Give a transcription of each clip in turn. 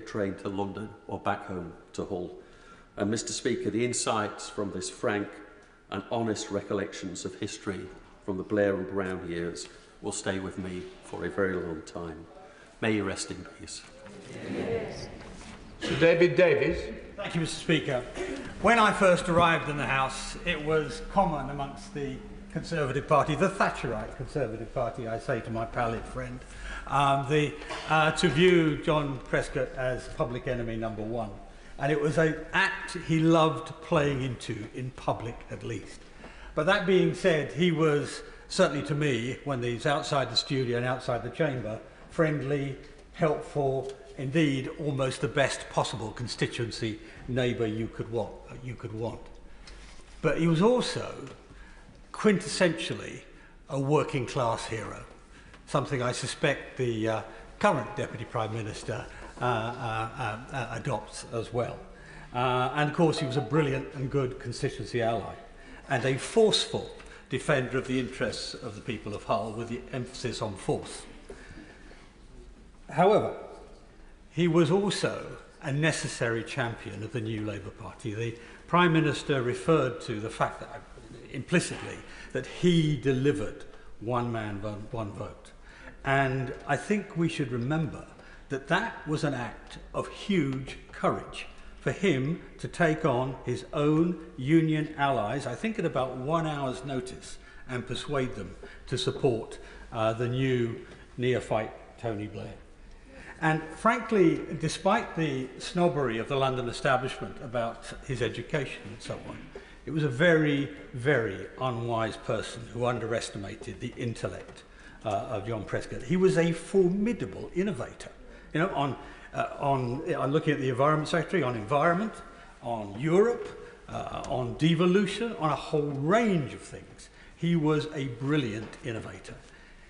the train to London or back home to Hull. And Mr. Speaker, the insights from this frank and honest recollections of history from the Blair and Brown years will stay with me for a very long time. May you rest in peace. Yes. Sir David Davies. Thank you, Mr. Speaker. When I first arrived in the House, it was common amongst the Conservative Party, the Thatcherite Conservative Party, I say to my pallid friend, to view John Prescott as public enemy number one. And it was an act he loved playing into, in public at least. But that being said, he was, certainly to me, when he's outside the studio and outside the chamber, friendly, helpful, indeed almost the best possible constituency neighbour you could want. But he was also quintessentially a working class hero, something I suspect the current Deputy Prime Minister adopts as well. And of course he was a brilliant and good constituency ally and a forceful defender of the interests of the people of Hull, with the emphasis on force. However, he was also a necessary champion of the new Labour Party. The Prime Minister referred to the fact that, implicitly, that he delivered one man, one vote. And I think we should remember that that was an act of huge courage for him to take on his own union allies, I think at about 1 hour's notice, and persuade them to support the new neophyte Tony Blair. And frankly, despite the snobbery of the London establishment about his education and so on, it was a very, very unwise person who underestimated the intellect of John Prescott. He was a formidable innovator, you know, on looking at the Environment Secretary, on environment, on Europe, on devolution, on a whole range of things. He was a brilliant innovator.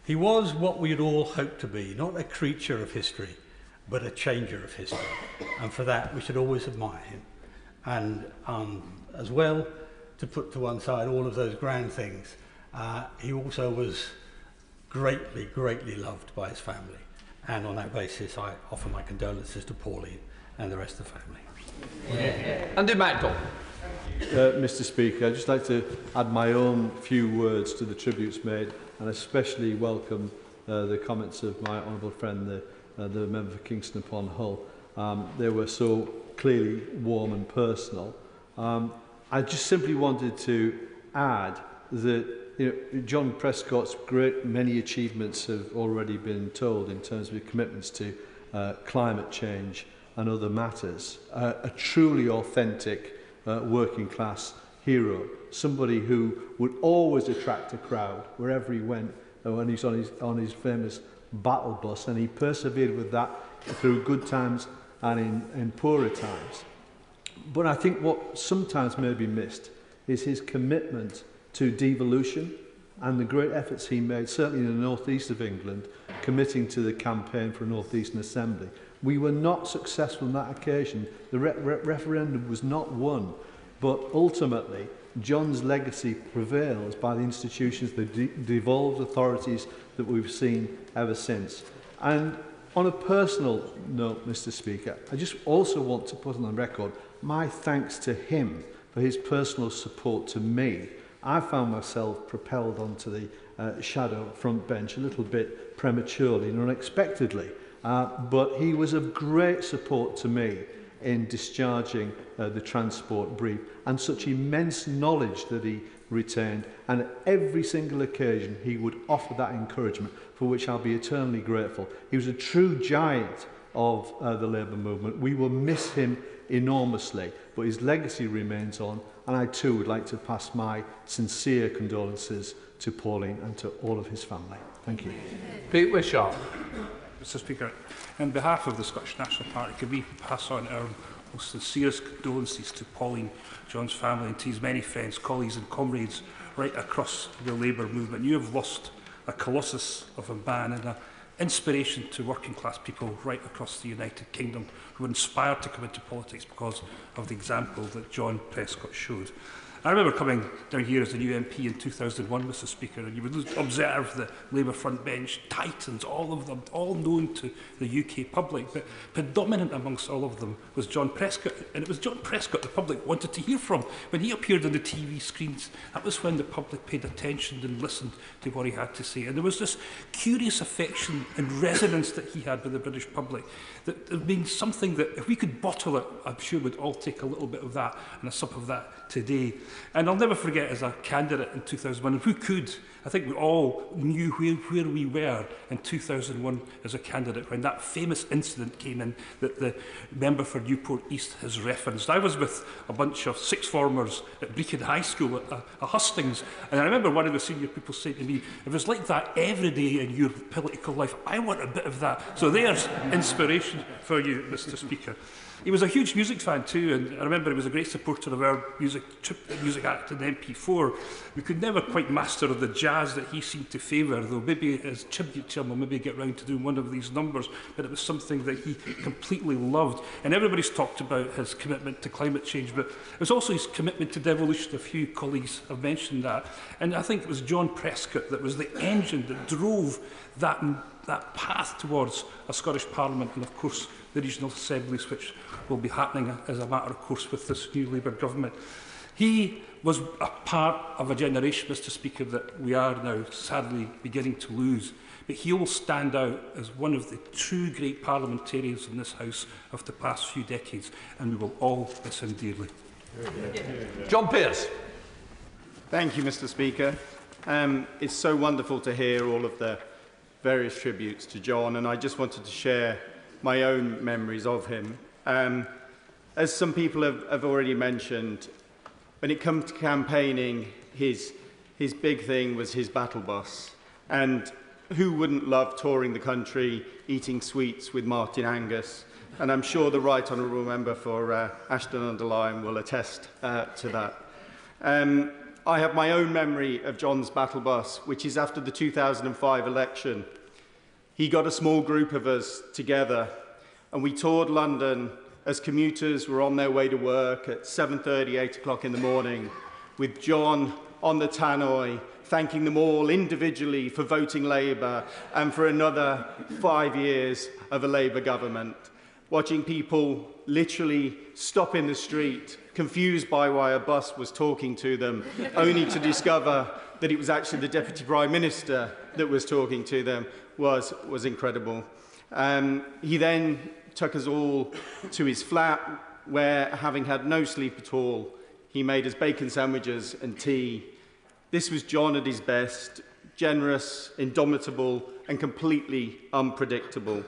He was what we had all hoped to be, not a creature of history, but a changer of history. And for that, we should always admire him. And as well, to put to one side all of those grand things, he also was greatly, greatly loved by his family. And on that basis, I offer my condolences to Pauline and the rest of the family. Yeah. Andy Magdal. Mr. Speaker, I'd just like to add my own few words to the tributes made, and especially welcome the comments of my honourable friend, the member for Kingston upon Hull. They were so clearly warm and personal. I just simply wanted to add that John Prescott's great many achievements have already been told in terms of his commitments to climate change and other matters. A truly authentic working class hero, somebody who would always attract a crowd wherever he went when he's on his famous battle bus, and he persevered with that through good times and in poorer times. But I think what sometimes may be missed is his commitment to devolution and the great efforts he made, certainly in the northeast of England, committing to the campaign for a North-Eastern Assembly. We were not successful on that occasion. The referendum was not won, but ultimately John's legacy prevails by the institutions, the devolved authorities that we've seen ever since. And on a personal note, Mr. Speaker, I just also want to put on the record my thanks to him for his personal support to me. I found myself propelled onto the shadow front bench a little bit prematurely and unexpectedly, but he was of great support to me in discharging the transport brief, and such immense knowledge that he retained, and at every single occasion he would offer that encouragement, for which I'll be eternally grateful. He was a true giant of the Labour movement. We will miss him enormously, but his legacy remains on, and I too would like to pass my sincere condolences to Pauline and to all of his family. Thank you. Pete Wishart. Mr. Speaker, on behalf of the Scottish National Party, could we pass on our most sincerest condolences to Pauline, John's family, and to his many friends, colleagues and comrades right across the Labour movement. You have lost a colossus of a man and an inspiration to working class people right across the United Kingdom who were inspired to come into politics because of the example that John Prescott showed. I remember coming down here as a new MP in 2001, Mr Speaker, and you would observe the Labour front bench titans, all of them, all known to the UK public, but predominant amongst all of them was John Prescott, and it was John Prescott the public wanted to hear from. When he appeared on the TV screens, that was when the public paid attention and listened to what he had to say. And there was this curious affection and resonance that he had with the British public that means something that if we could bottle it, I'm sure we'd all take a little bit of that and a sup of that today. And I'll never forget as a candidate in 2001, and who could? I think we all knew where we were in 2001 as a candidate when that famous incident came in that the member for Newport East has referenced. I was with a bunch of sixth formers at Brecon High School at Hustings, and I remember one of the senior people saying to me, if it's like that every day in your political life, I want a bit of that. So there's inspiration for you, Mr Speaker. He was a huge music fan too, and I remember he was a great supporter of our music act in MP4. We could never quite master the jazz that he seemed to favour, though maybe as tribute to him we'll maybe get round to doing one of these numbers, but it was something that he completely loved. And everybody's talked about his commitment to climate change, but it was also his commitment to devolution. A few colleagues have mentioned that. And I think it was John Prescott that was the engine that drove that path towards a Scottish Parliament and, of course, the regional assemblies, which will be happening as a matter of course with this new Labour government. He was a part of a generation, Mr Speaker, that we are now sadly beginning to lose. But he will stand out as one of the true great parliamentarians in this House of the past few decades, and we will all miss him dearly. John Pearce. Thank you, Mr Speaker. It's so wonderful to hear all of the various tributes to John, and I just wanted to share my own memories of him. As some people have already mentioned, when it comes to campaigning, his big thing was his battle bus. And who wouldn't love touring the country, eating sweets with Martin Angus? And I'm sure the Right Honourable Member for Ashton-under-Lyne will attest to that. I have my own memory of John's battle bus, which is after the 2005 election. He got a small group of us together and we toured London as commuters were on their way to work at 7:30, 8 o'clock in the morning, with John on the tannoy, thanking them all individually for voting Labour and for another 5 years of a Labour government, watching people literally stop in the street, confused by why a bus was talking to them, only to discover that it was actually the Deputy Prime Minister that was talking to them, was incredible. He then took us all to his flat, where, having had no sleep at all, he made us bacon sandwiches and tea. This was John at his best, generous, indomitable, and completely unpredictable.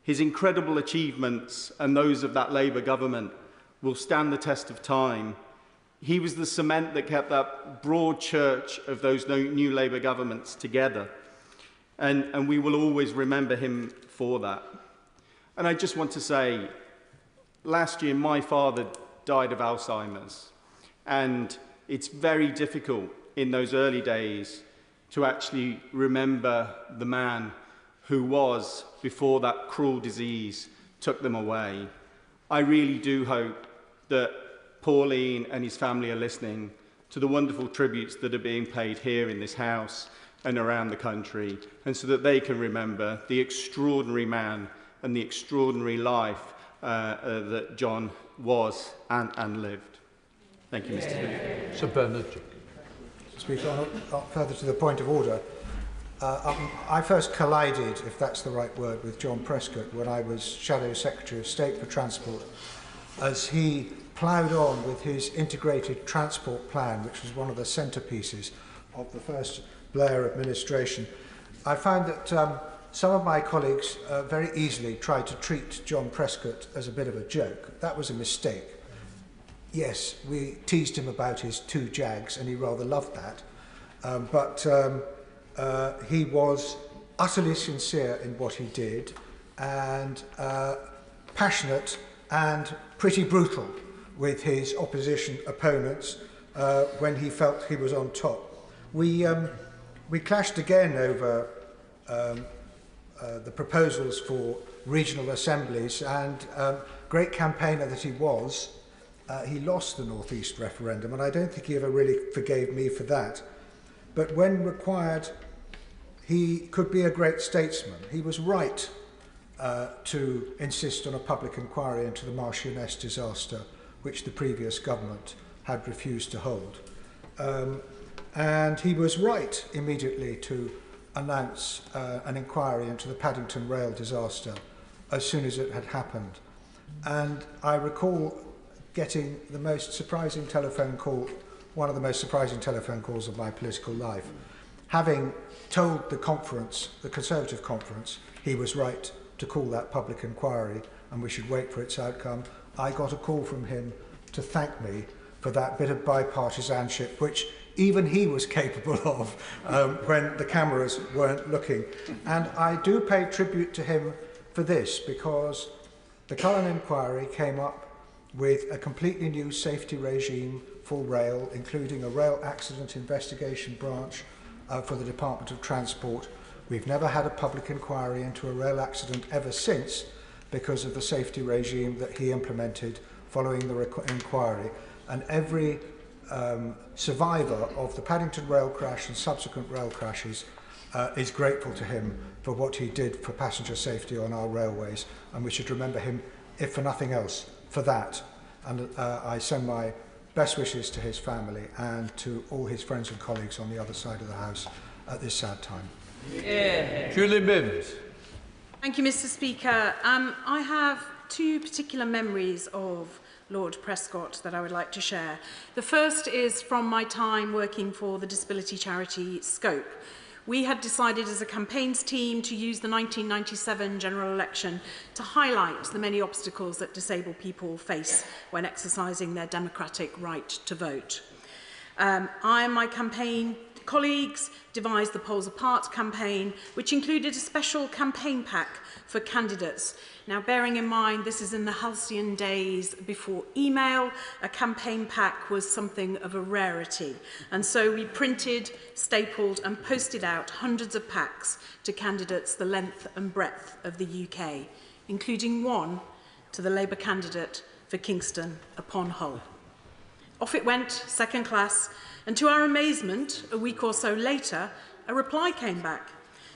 His incredible achievements and those of that Labour government will stand the test of time. He was the cement that kept that broad church of those new Labour governments together. And we will always remember him for that. And I just want to say, last year my father died of Alzheimer's. And it's very difficult in those early days to actually remember the man who was before that cruel disease took them away. I really do hope that Pauline and his family are listening to the wonderful tributes that are being paid here in this House and around the country, and so that they can remember the extraordinary man and the extraordinary life that John was and lived. Thank you, Mr. Speaker. Sir Bernard. Mr. Speaker, further to the point of order, I first collided, if that's the right word, with John Prescott when I was Shadow Secretary of State for Transport, as he ploughed on with his integrated transport plan, which was one of the centrepieces of the first Blair administration. I found that some of my colleagues very easily tried to treat John Prescott as a bit of a joke. That was a mistake. Yes, we teased him about his 2 Jags, and he rather loved that. But he was utterly sincere in what he did, and passionate and pretty brutal with his opposition opponents when he felt he was on top. We clashed again over the proposals for regional assemblies, and great campaigner that he was, he lost the North East referendum, and I don't think he ever really forgave me for that. But when required, he could be a great statesman. He was right to insist on a public inquiry into the Marchioness disaster, which the previous government had refused to hold. And he was right immediately to announce an inquiry into the Paddington rail disaster as soon as it had happened. And I recall getting the most surprising telephone call, one of the most surprising telephone calls of my political life. Having told the conference, the Conservative conference, he was right to call that public inquiry and we should wait for its outcome, I got a call from him to thank me for that bit of bipartisanship, which even he was capable of when the cameras weren't looking. And I do pay tribute to him for this, because the Cullen inquiry came up with a completely new safety regime for rail, including a rail accident investigation branch for the Department of Transport. We've never had a public inquiry into a rail accident ever since, because of the safety regime that he implemented following the inquiry. And every survivor of the Paddington rail crash and subsequent rail crashes is grateful to him for what he did for passenger safety on our railways, and we should remember him, if for nothing else, for that. And I send my best wishes to his family and to all his friends and colleagues on the other side of the House at this sad time. Yeah. Julie Mims. Thank you, Mr. Speaker. I have two particular memories of Lord Prescott that I would like to share. The first is from my time working for the disability charity Scope. We had decided as a campaigns team to use the 1997 general election to highlight the many obstacles that disabled people face when exercising their democratic right to vote. I and my campaign colleagues devised the Polls Apart campaign, which included a special campaign pack for candidates. Now, bearing in mind this is in the halcyon days before email, a campaign pack was something of a rarity. And so we printed, stapled and posted out hundreds of packs to candidates the length and breadth of the UK, including one to the Labour candidate for Kingston upon Hull. Off it went, second class, and to our amazement, a week or so later, a reply came back,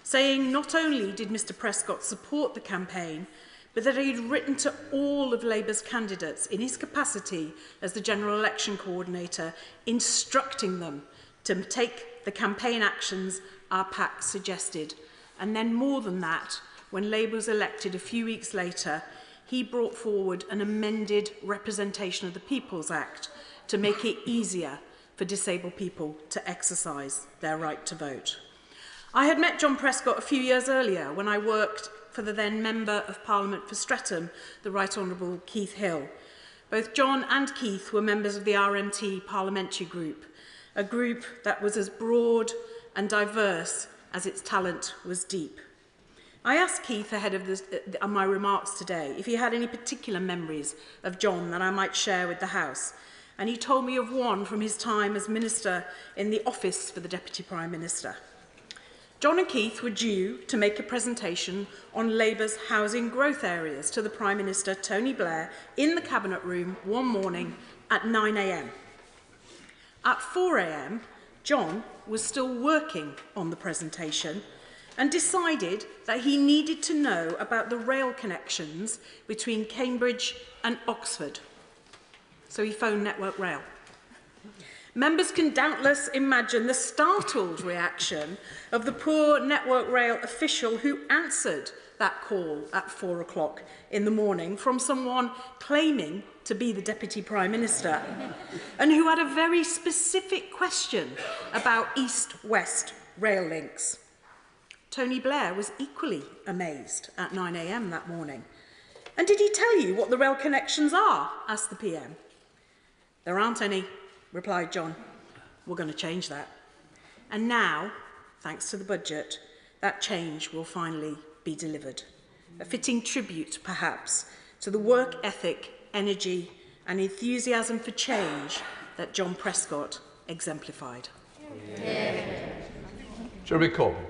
saying not only did Mr Prescott support the campaign, but that he had written to all of Labour's candidates in his capacity as the General Election Coordinator, instructing them to take the campaign actions our pack suggested. And then more than that, when Labour was elected a few weeks later, he brought forward an amended Representation of the People's Act to make it easier for disabled people to exercise their right to vote. I had met John Prescott a few years earlier when I worked for the then Member of Parliament for Streatham, the Right Honourable Keith Hill. Both John and Keith were members of the RMT parliamentary group, a group that was as broad and diverse as its talent was deep. I asked Keith ahead of my remarks today if he had any particular memories of John that I might share with the House, and he told me of one from his time as Minister in the Office for the Deputy Prime Minister. John and Keith were due to make a presentation on Labour's housing growth areas to the Prime Minister, Tony Blair, in the Cabinet Room one morning at 9 a.m. At 4 a.m, John was still working on the presentation and decided that he needed to know about the rail connections between Cambridge and Oxford. So he phoned Network Rail. Members can doubtless imagine the startled reaction of the poor Network Rail official who answered that call at 4 o'clock in the morning from someone claiming to be the Deputy Prime Minister and who had a very specific question about east-west rail links. Tony Blair was equally amazed at 9 a.m. that morning. And did he tell you what the rail connections are? Asked the PM. There aren't any, replied John. We're going to change that. And now, thanks to the budget, that change will finally be delivered. A fitting tribute, perhaps, to the work ethic, energy and enthusiasm for change that John Prescott exemplified. Jeremy Corbyn.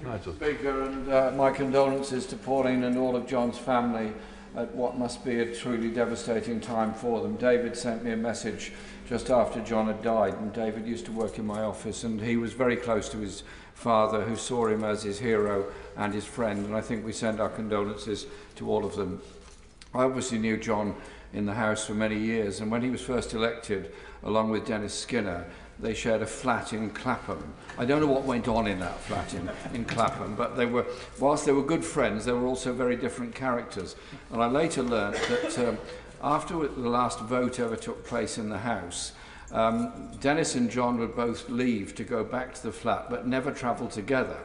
Mr. Speaker, and my condolences to Pauline and all of John's family. at what must be a truly devastating time for them. David sent me a message just after John had died, and David used to work in my office, and he was very close to his father, who saw him as his hero and his friend, and I think we send our condolences to all of them. I obviously knew John in the House for many years, and when he was first elected, along with Dennis Skinner, they shared a flat in Clapham. I don't know what went on in that flat in Clapham, but they were, whilst they were good friends, they were also very different characters. And I later learnt that after the last vote ever took place in the House, Dennis and John would both leave to go back to the flat, but never travel together,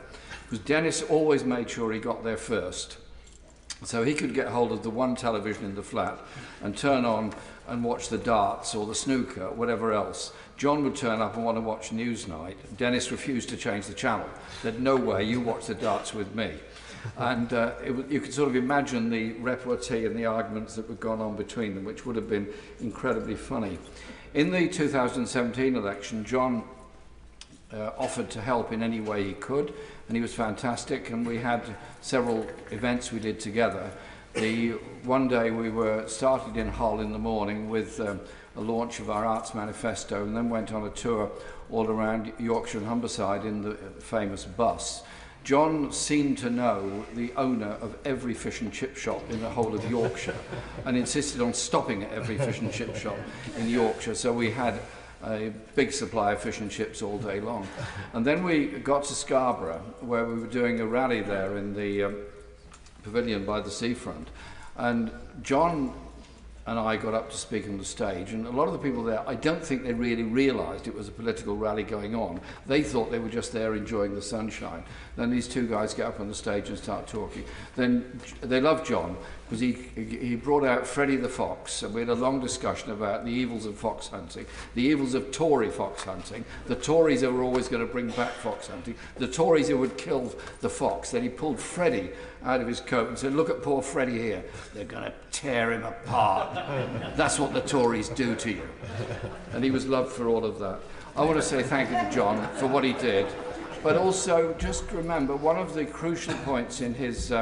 because Dennis always made sure he got there first, so he could get hold of the one television in the flat and turn on and watch the darts or the snooker, or whatever else. John would turn up and want to watch Newsnight. Dennis refused to change the channel. Said, no way, you watch the darts with me. And you could sort of imagine the repartee and the arguments that were going on between them, which would have been incredibly funny. In the 2017 election, John offered to help in any way he could, and he was fantastic, and we had several events we did together. One day we were started in Hull in the morning with a launch of our Arts Manifesto, and then went on a tour all around Yorkshire and Humberside in the famous bus. John seemed to know the owner of every fish and chip shop in the whole of Yorkshire and insisted on stopping at every fish and chip shop in Yorkshire, so we had a big supply of fish and chips all day long. And then we got to Scarborough, where we were doing a rally there in the pavilion by the seafront, and John and I got up to speak on the stage, and a lot of the people there, I don't think they really realised it was a political rally going on. They thought they were just there enjoying the sunshine. Then these two guys get up on the stage and start talking. Then they loved John because he brought out Freddie the Fox, and we had a long discussion about the evils of fox hunting, the evils of Tory fox hunting, the Tories who were always going to bring back fox hunting, the Tories who would kill the fox. Then he pulled Freddie out of his coat and said, look at poor Freddie here. They're going to tear him apart. That's what the Tories do to you. And he was loved for all of that. I want to say thank you to John for what he did, but also just remember one of the crucial points in his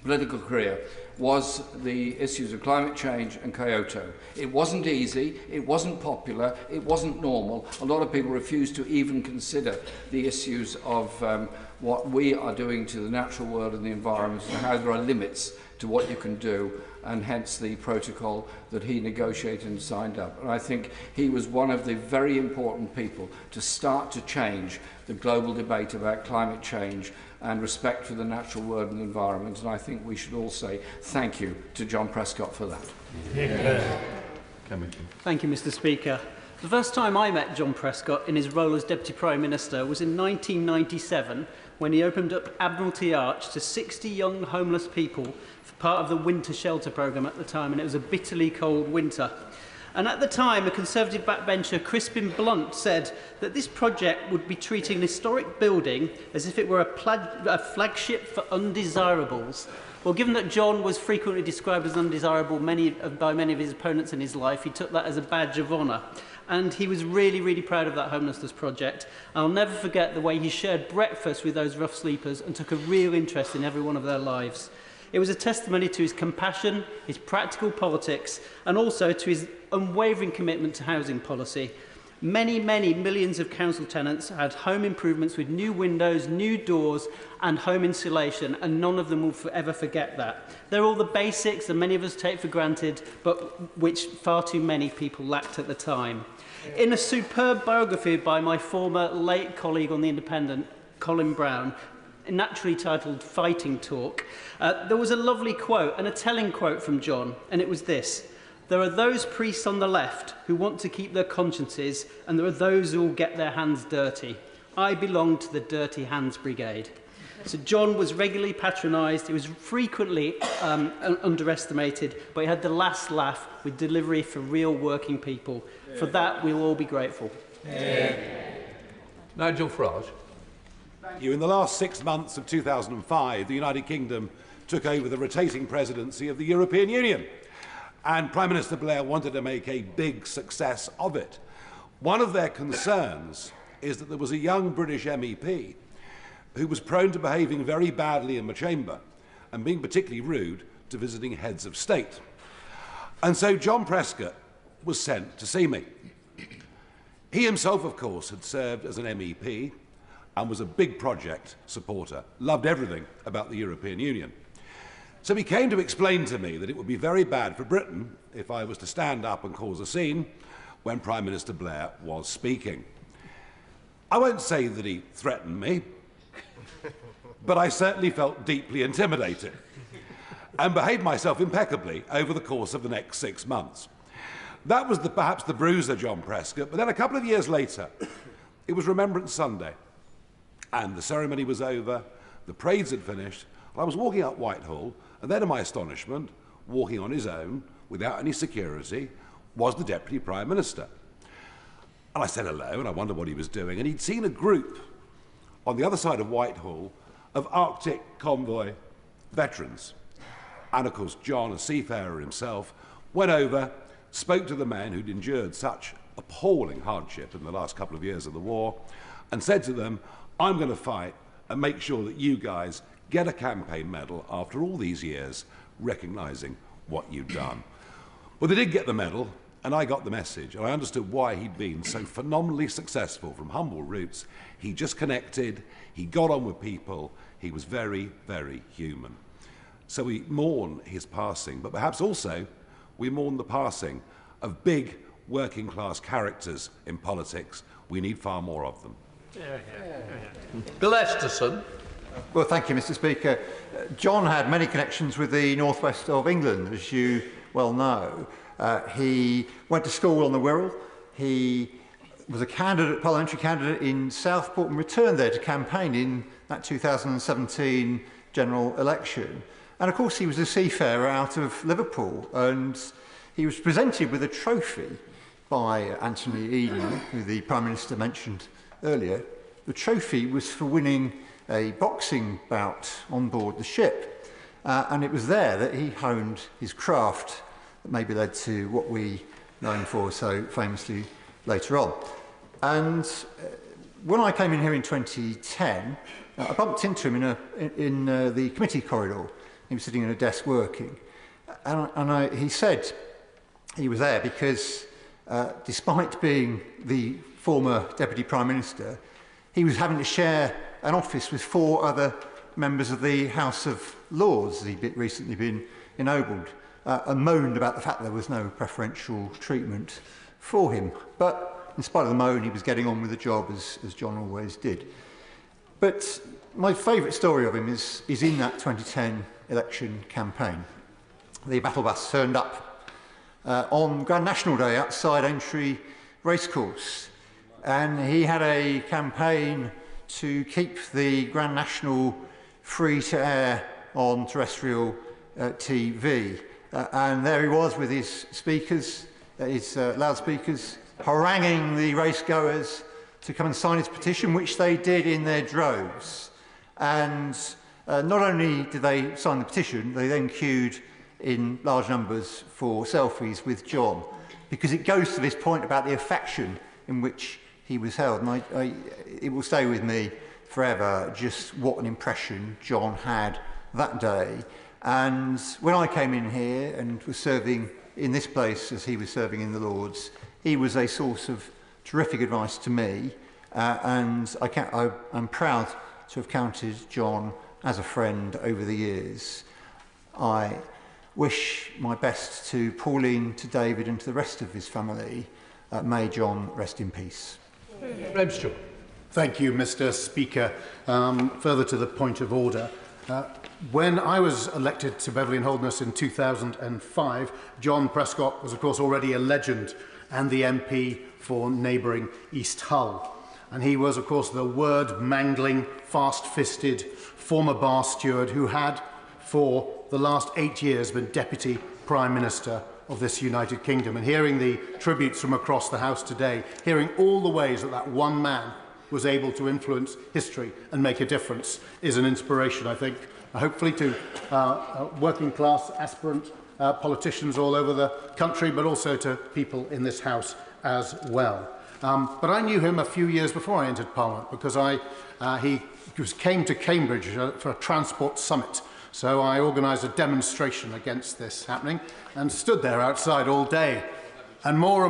political career was the issues of climate change and Kyoto. It wasn't easy, it wasn't popular, it wasn't normal. A lot of people refused to even consider the issues of what we are doing to the natural world and the environment, and how there are limits to what you can do, and hence the protocol that he negotiated and signed up. And I think he was one of the very important people to start to change the global debate about climate change and respect for the natural world and the environment. And I think we should all say thank you to John Prescott for that. Yeah. Thank you, Mr. Speaker. The first time I met John Prescott in his role as Deputy Prime Minister was in 1997, when he opened up Admiralty Arch to 60 young homeless people for part of the winter shelter programme at the time, and it was a bitterly cold winter. And at the time, a Conservative backbencher, Crispin Blunt, said that this project would be treating an historic building as if it were a flagship for undesirables. Well, given that John was frequently described as undesirable by many of his opponents in his life, he took that as a badge of honour. And he was really, really proud of that homelessness project. I'll never forget the way he shared breakfast with those rough sleepers and took a real interest in every one of their lives. It was a testimony to his compassion, his practical politics, and also to his unwavering commitment to housing policy. Many, many millions of council tenants had home improvements with new windows, new doors, and home insulation, and none of them will ever forget that. They're all the basics that many of us take for granted, but which far too many people lacked at the time. In a superb biography by my former late colleague on The Independent, Colin Brown, naturally titled Fighting Talk, there was a lovely quote and a telling quote from John, and it was this: there are those priests on the left who want to keep their consciences, and there are those who will get their hands dirty. I belong to the Dirty Hands Brigade. So John was regularly patronised, he was frequently underestimated, but he had the last laugh with delivery for real working people. Yeah. For that, we'll all be grateful. Yeah. Nigel Farage. Thank you. In the last 6 months of 2005, the United Kingdom took over the rotating presidency of the European Union, and Prime Minister Blair wanted to make a big success of it. One of their concerns is that there was a young British MEP who was prone to behaving very badly in the chamber and being particularly rude to visiting heads of state. And so John Prescott was sent to see me. He himself, of course, had served as an MEP and was a big project supporter, loved everything about the European Union. So he came to explain to me that it would be very bad for Britain if I was to stand up and cause a scene when Prime Minister Blair was speaking. I won't say that he threatened me, but I certainly felt deeply intimidated and behaved myself impeccably over the course of the next 6 months. That was perhaps the bruiser, John Prescott, but then a couple of years later, it was Remembrance Sunday, and the ceremony was over, the parades had finished, and I was walking up Whitehall, and then to my astonishment, walking on his own, without any security, was the Deputy Prime Minister. And I said hello, and I wondered what he was doing, and he'd seen a group on the other side of Whitehall of Arctic convoy veterans. And of course, John, a seafarer himself, went over, spoke to the men who'd endured such appalling hardship in the last couple of years of the war, and said to them, I'm going to fight and make sure that you guys get a campaign medal after all these years, recognising what you'd done. Well, they did get the medal, and I got the message, and I understood why he'd been so phenomenally successful from humble roots. He just connected, he got on with people, he was very, very human. So we mourn his passing, but perhaps also we mourn the passing of big working-class characters in politics. We need far more of them. Bill Esterson. Well, thank you, Mr. Speaker. John had many connections with the northwest of England, as you well know. He went to school on the Wirral. He was a parliamentary candidate in Southport and returned there to campaign in that 2017 general election. And of course, he was a seafarer out of Liverpool, and he was presented with a trophy by Anthony Eden, who the Prime Minister mentioned earlier. The trophy was for winning a boxing bout on board the ship, and it was there that he honed his craft that maybe led to what we know him for so famously later on. And when I came in here in 2010, I bumped into him in the committee corridor. He was sitting at a desk working, and he said he was there because despite being the former Deputy Prime Minister, he was having to share an office with 4 other members of the House of Lords that he'd recently been ennobled, and moaned about the fact there was no preferential treatment for him. But in spite of the moan, he was getting on with the job as John always did. But my favourite story of him is in that 2010 election campaign. The battle bus turned up on Grand National Day outside Aintree Racecourse, and he had a campaign to keep the Grand National free to air on terrestrial TV. And there he was with his speakers, his loudspeakers, haranguing the racegoers to come and sign his petition, which they did in their droves. And not only did they sign the petition, they then queued in large numbers for selfies with John, because it goes to this point about the affection in which he was held. And it will stay with me forever just what an impression John had that day. And when I came in here and was serving in this place as he was serving in the Lords, he was a source of terrific advice to me, and I'm proud to have counted John as a friend over the years. I wish my best to Pauline, to David and to the rest of his family. May John rest in peace. Thank you, Mr. Speaker. Further to the point of order, when I was elected to Beverley and Holderness in 2005, John Prescott was, of course, already a legend and the MP for neighbouring East Hull. And he was, of course, the word-mangling, fast-fisted former bar steward who had, for the last 8 years, been Deputy Prime Minister of this United Kingdom. And hearing the tributes from across the House today, hearing all the ways that that one man was able to influence history and make a difference is an inspiration, I think, hopefully to working-class aspirant politicians all over the country, but also to people in this House as well. But I knew him a few years before I entered Parliament, because he came to Cambridge for a transport summit So I organised a demonstration against this happening and stood there outside all day. And more,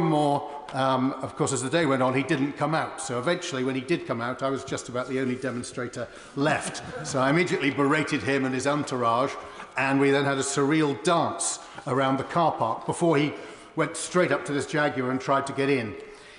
of course, as the day went on, he didn't come out. So eventually, when he did come out, I was just about the only demonstrator left. So I immediately berated him and his entourage, and we then had a surreal dance around the car park before he went straight up to this Jaguar and tried to get in.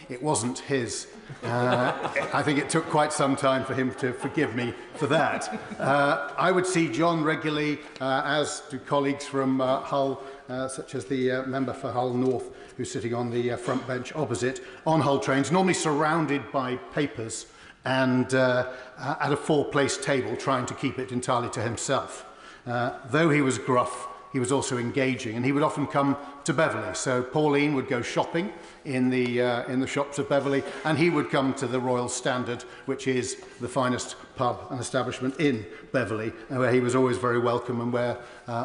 It wasn't his. I think it took quite some time for him to forgive me for that. I would see John regularly, as do colleagues from Hull, such as the member for Hull North, who's sitting on the front bench opposite, on Hull trains, normally surrounded by papers and at a four-place table, trying to keep it entirely to himself. Though he was gruff, he was also engaging, and he would often come to Beverley. So Pauline would go shopping in the shops of Beverley, and he would come to the Royal Standard, which is the finest pub and establishment in Beverley, and where he was always very welcome, and where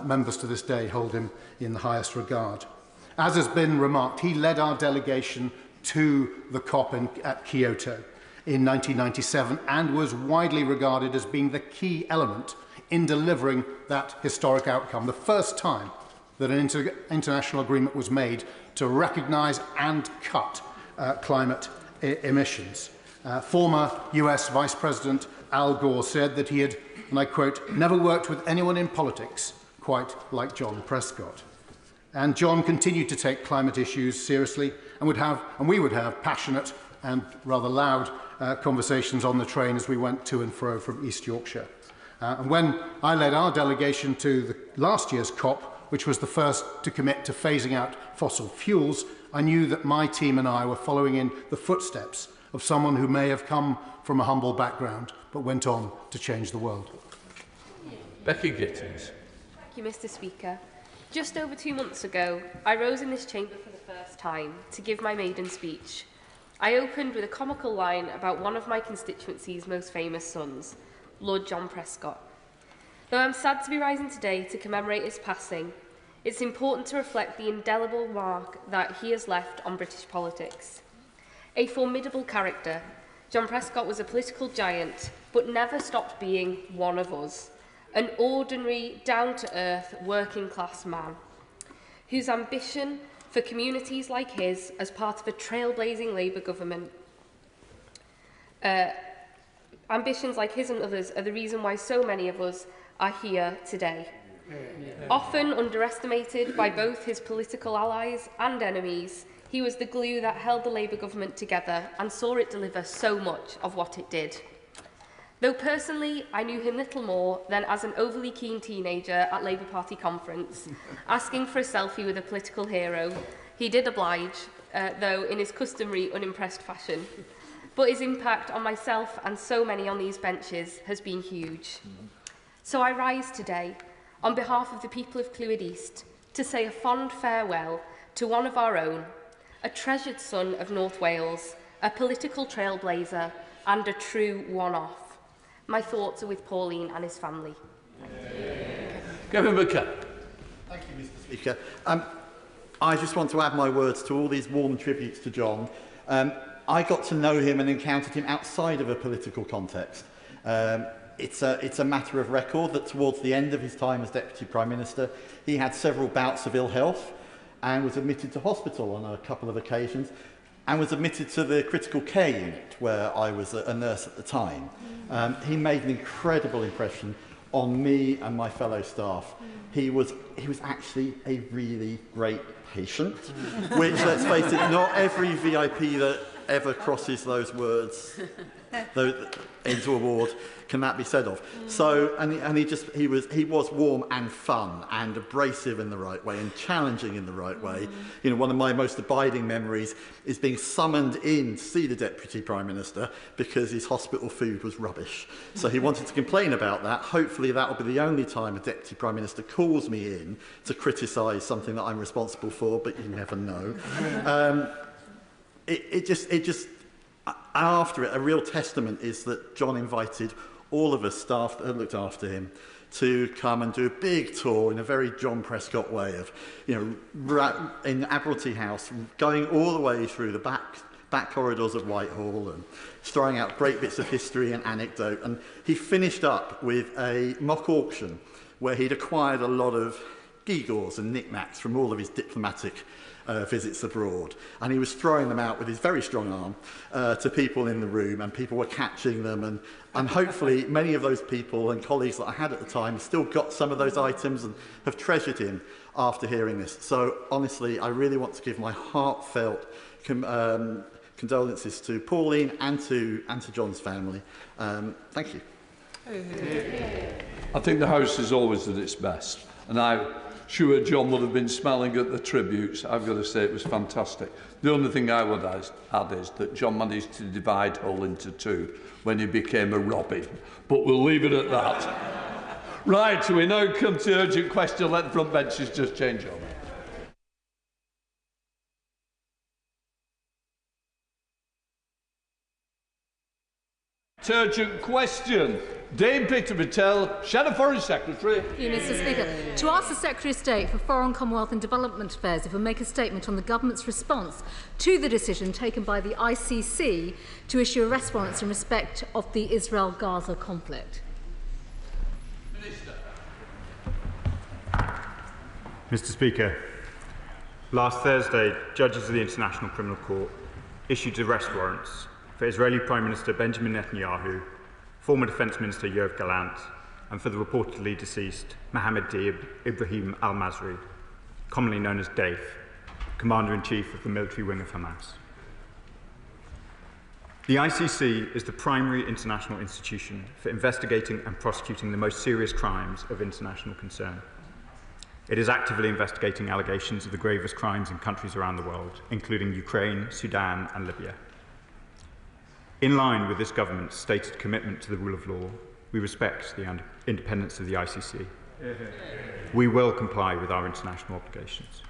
members to this day hold him in the highest regard. As has been remarked, he led our delegation to the COP at Kyoto in 1997, and was widely regarded as being the key element in delivering that historic outcome, the first time that an international agreement was made to recognise and cut climate emissions. Former US Vice President Al Gore said that he had, and I quote, never worked with anyone in politics quite like John Prescott. And John continued to take climate issues seriously, and we would have passionate and rather loud conversations on the train as we went to and fro from East Yorkshire. And when I led our delegation to the last year's COP, which was the first to commit to phasing out fossil fuels, I knew that my team and I were following in the footsteps of someone who may have come from a humble background, but went on to change the world. Becky Gittins. Thank you, Mr. Speaker. Just over 2 months ago, I rose in this chamber for the first time to give my maiden speech. I opened with a comical line about one of my constituency's most famous sons, Lord John Prescott. Though I'm sad to be rising today to commemorate his passing, it's important to reflect the indelible mark that he has left on British politics. A formidable character, John Prescott was a political giant, but never stopped being one of us, an ordinary, down-to-earth, working-class man, whose ambition for communities like his as part of a trailblazing Labour government ambitions like his and others are the reason why so many of us are here today. Often underestimated by both his political allies and enemies, he was the glue that held the Labour government together and saw it deliver so much of what it did. Though personally, I knew him little more than as an overly keen teenager at Labour Party conference, asking for a selfie with a political hero. He did oblige, though in his customary unimpressed fashion. But his impact on myself and so many on these benches has been huge. So I rise today, on behalf of the people of Clwyd East, to say a fond farewell to one of our own, a treasured son of North Wales, a political trailblazer, and a true one-off. My thoughts are with Pauline and his family. Gavin McCann. Thank you, Mr. Speaker. I just want to add my words to all these warm tributes to John. I got to know him and encountered him outside of a political context. It's a matter of record that towards the end of his time as Deputy Prime Minister, he had several bouts of ill health and was admitted to hospital on a couple of occasions, and was admitted to the critical care unit where I was a nurse at the time. He made an incredible impression on me and my fellow staff. He was actually a really great patient, which, let's face it, not every VIP that ever crosses those words into a ward can that be said of. So, and he was warm and fun and abrasive in the right way and challenging in the right way. You know, one of my most abiding memories is being summoned in to see the Deputy Prime Minister because his hospital food was rubbish. So he wanted to complain about that. Hopefully that will be the only time a Deputy Prime Minister calls me in to criticise something that I'm responsible for, but you never know. After it, a real testament is that John invited all of us staff that had looked after him to come and do a big tour in a very John Prescott way of, you know, in Admiralty House, going all the way through the back corridors of Whitehall and throwing out great bits of history and anecdote. And he finished up with a mock auction where he'd acquired a lot of gewgaws and knickknacks from all of his diplomatic visits abroad, and he was throwing them out with his very strong arm to people in the room, and people were catching them, and hopefully many of those people and colleagues that I had at the time still got some of those items and have treasured him after hearing this. So honestly, I really want to give my heartfelt condolences to Pauline and to John's family. Thank you. I think the House is always at its best, and I'm sure John would have been smiling at the tributes. I've got to say it was fantastic. The only thing I would add is that John managed to divide Hull into two when he became a Robin, but we'll leave it at that. Right, we now come to urgent question. Let the front benches just change over. Urgent question. Dame Priti Patel, Shadow Foreign Secretary. Thank you, Mr. Speaker. To ask the Secretary of State for Foreign, Commonwealth and Development Affairs if he will make a statement on the government's response to the decision taken by the ICC to issue arrest warrants in respect of the Israel-Gaza conflict. Minister. Mr. Speaker, last Thursday, judges of the International Criminal Court issued arrest warrants for Israeli Prime Minister Benjamin Netanyahu, former Defence Minister Yoav Gallant, and for the reportedly deceased Mohammed D. Ibrahim al-Masri, commonly known as Daif, Commander-in-Chief of the military wing of Hamas. The ICC is the primary international institution for investigating and prosecuting the most serious crimes of international concern. It is actively investigating allegations of the gravest crimes in countries around the world, including Ukraine, Sudan, and Libya. In line with this government's stated commitment to the rule of law, we respect the independence of the ICC. We will comply with our international obligations.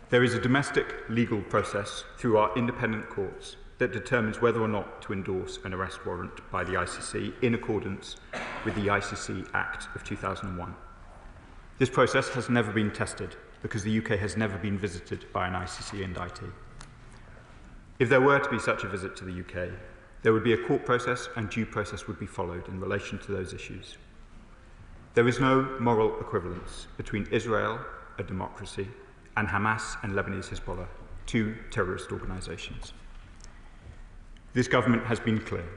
There is a domestic legal process through our independent courts that determines whether or not to endorse an arrest warrant by the ICC in accordance with the ICC Act of 2001. This process has never been tested because the UK has never been visited by an ICC indictee. If there were to be such a visit to the UK, there would be a court process and due process would be followed in relation to those issues. There is no moral equivalence between Israel, a democracy, and Hamas and Lebanese Hezbollah, two terrorist organisations. This government has been clear.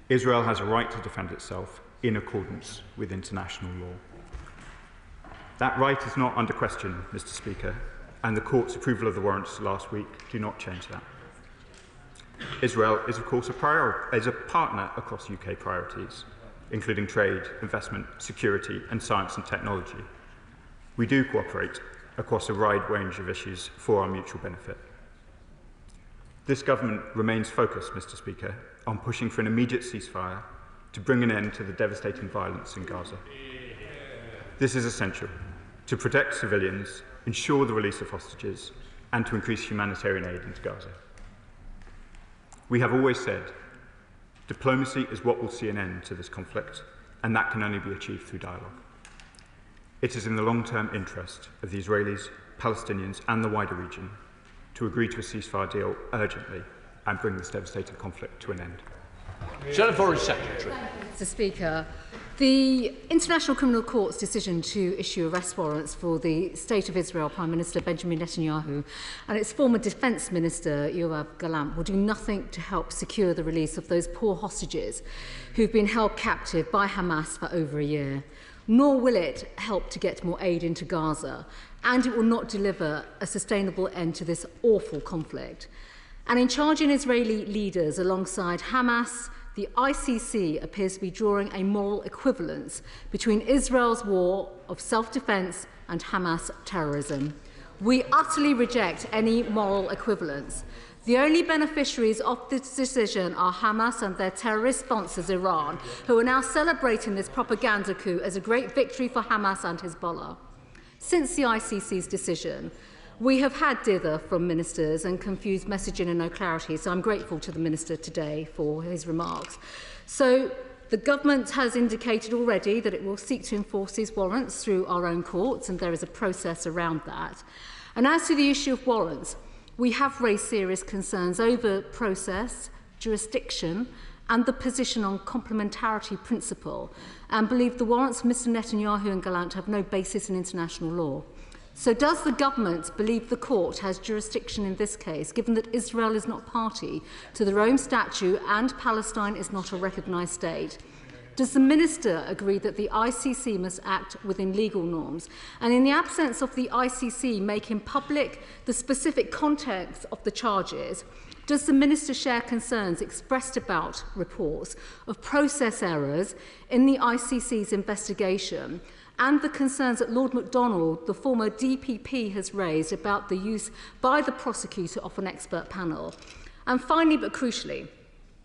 Israel has a right to defend itself in accordance with international law. That right is not under question, Mr. Speaker, and the court's approval of the warrants last week do not change that. Israel is, of course, a partner across UK priorities, including trade, investment, security, and science and technology. We do cooperate across a wide range of issues for our mutual benefit. This government remains focused, Mr. Speaker, on pushing for an immediate ceasefire to bring an end to the devastating violence in Gaza. This is essential to protect civilians, ensure the release of hostages, and to increase humanitarian aid into Gaza. We have always said, diplomacy is what will see an end to this conflict, and that can only be achieved through dialogue. It is in the long-term interest of the Israelis, Palestinians, and the wider region to agree to a ceasefire deal urgently and bring this devastating conflict to an end. Shadow Foreign Secretary. Mr. Speaker, the International Criminal Court's decision to issue arrest warrants for the State of Israel Prime Minister Benjamin Netanyahu and its former Defence Minister Yoav Gallant will do nothing to help secure the release of those poor hostages who've been held captive by Hamas for over a year. Nor will it help to get more aid into Gaza, and it will not deliver a sustainable end to this awful conflict. And in charging Israeli leaders alongside Hamas, the ICC appears to be drawing a moral equivalence between Israel's war of self-defence and Hamas terrorism. We utterly reject any moral equivalence. The only beneficiaries of this decision are Hamas and their terrorist sponsors, Iran, who are now celebrating this propaganda coup as a great victory for Hamas and Hezbollah. Since the ICC's decision, we have had dither from ministers and confused messaging and no clarity, so I'm grateful to the Minister today for his remarks. So the government has indicated already that it will seek to enforce these warrants through our own courts, and there is a process around that. And as to the issue of warrants, we have raised serious concerns over process, jurisdiction and the position on complementarity principle, and believe the warrants of Mr Netanyahu and Gallant have no basis in international law. So does the government believe the court has jurisdiction in this case, given that Israel is not party to the Rome Statute and Palestine is not a recognised state? Does the Minister agree that the ICC must act within legal norms? And in the absence of the ICC making public the specific context of the charges, does the Minister share concerns expressed about reports of process errors in the ICC's investigation and the concerns that Lord MacDonald, the former DPP, has raised about the use by the prosecutor of an expert panel? And finally, but crucially,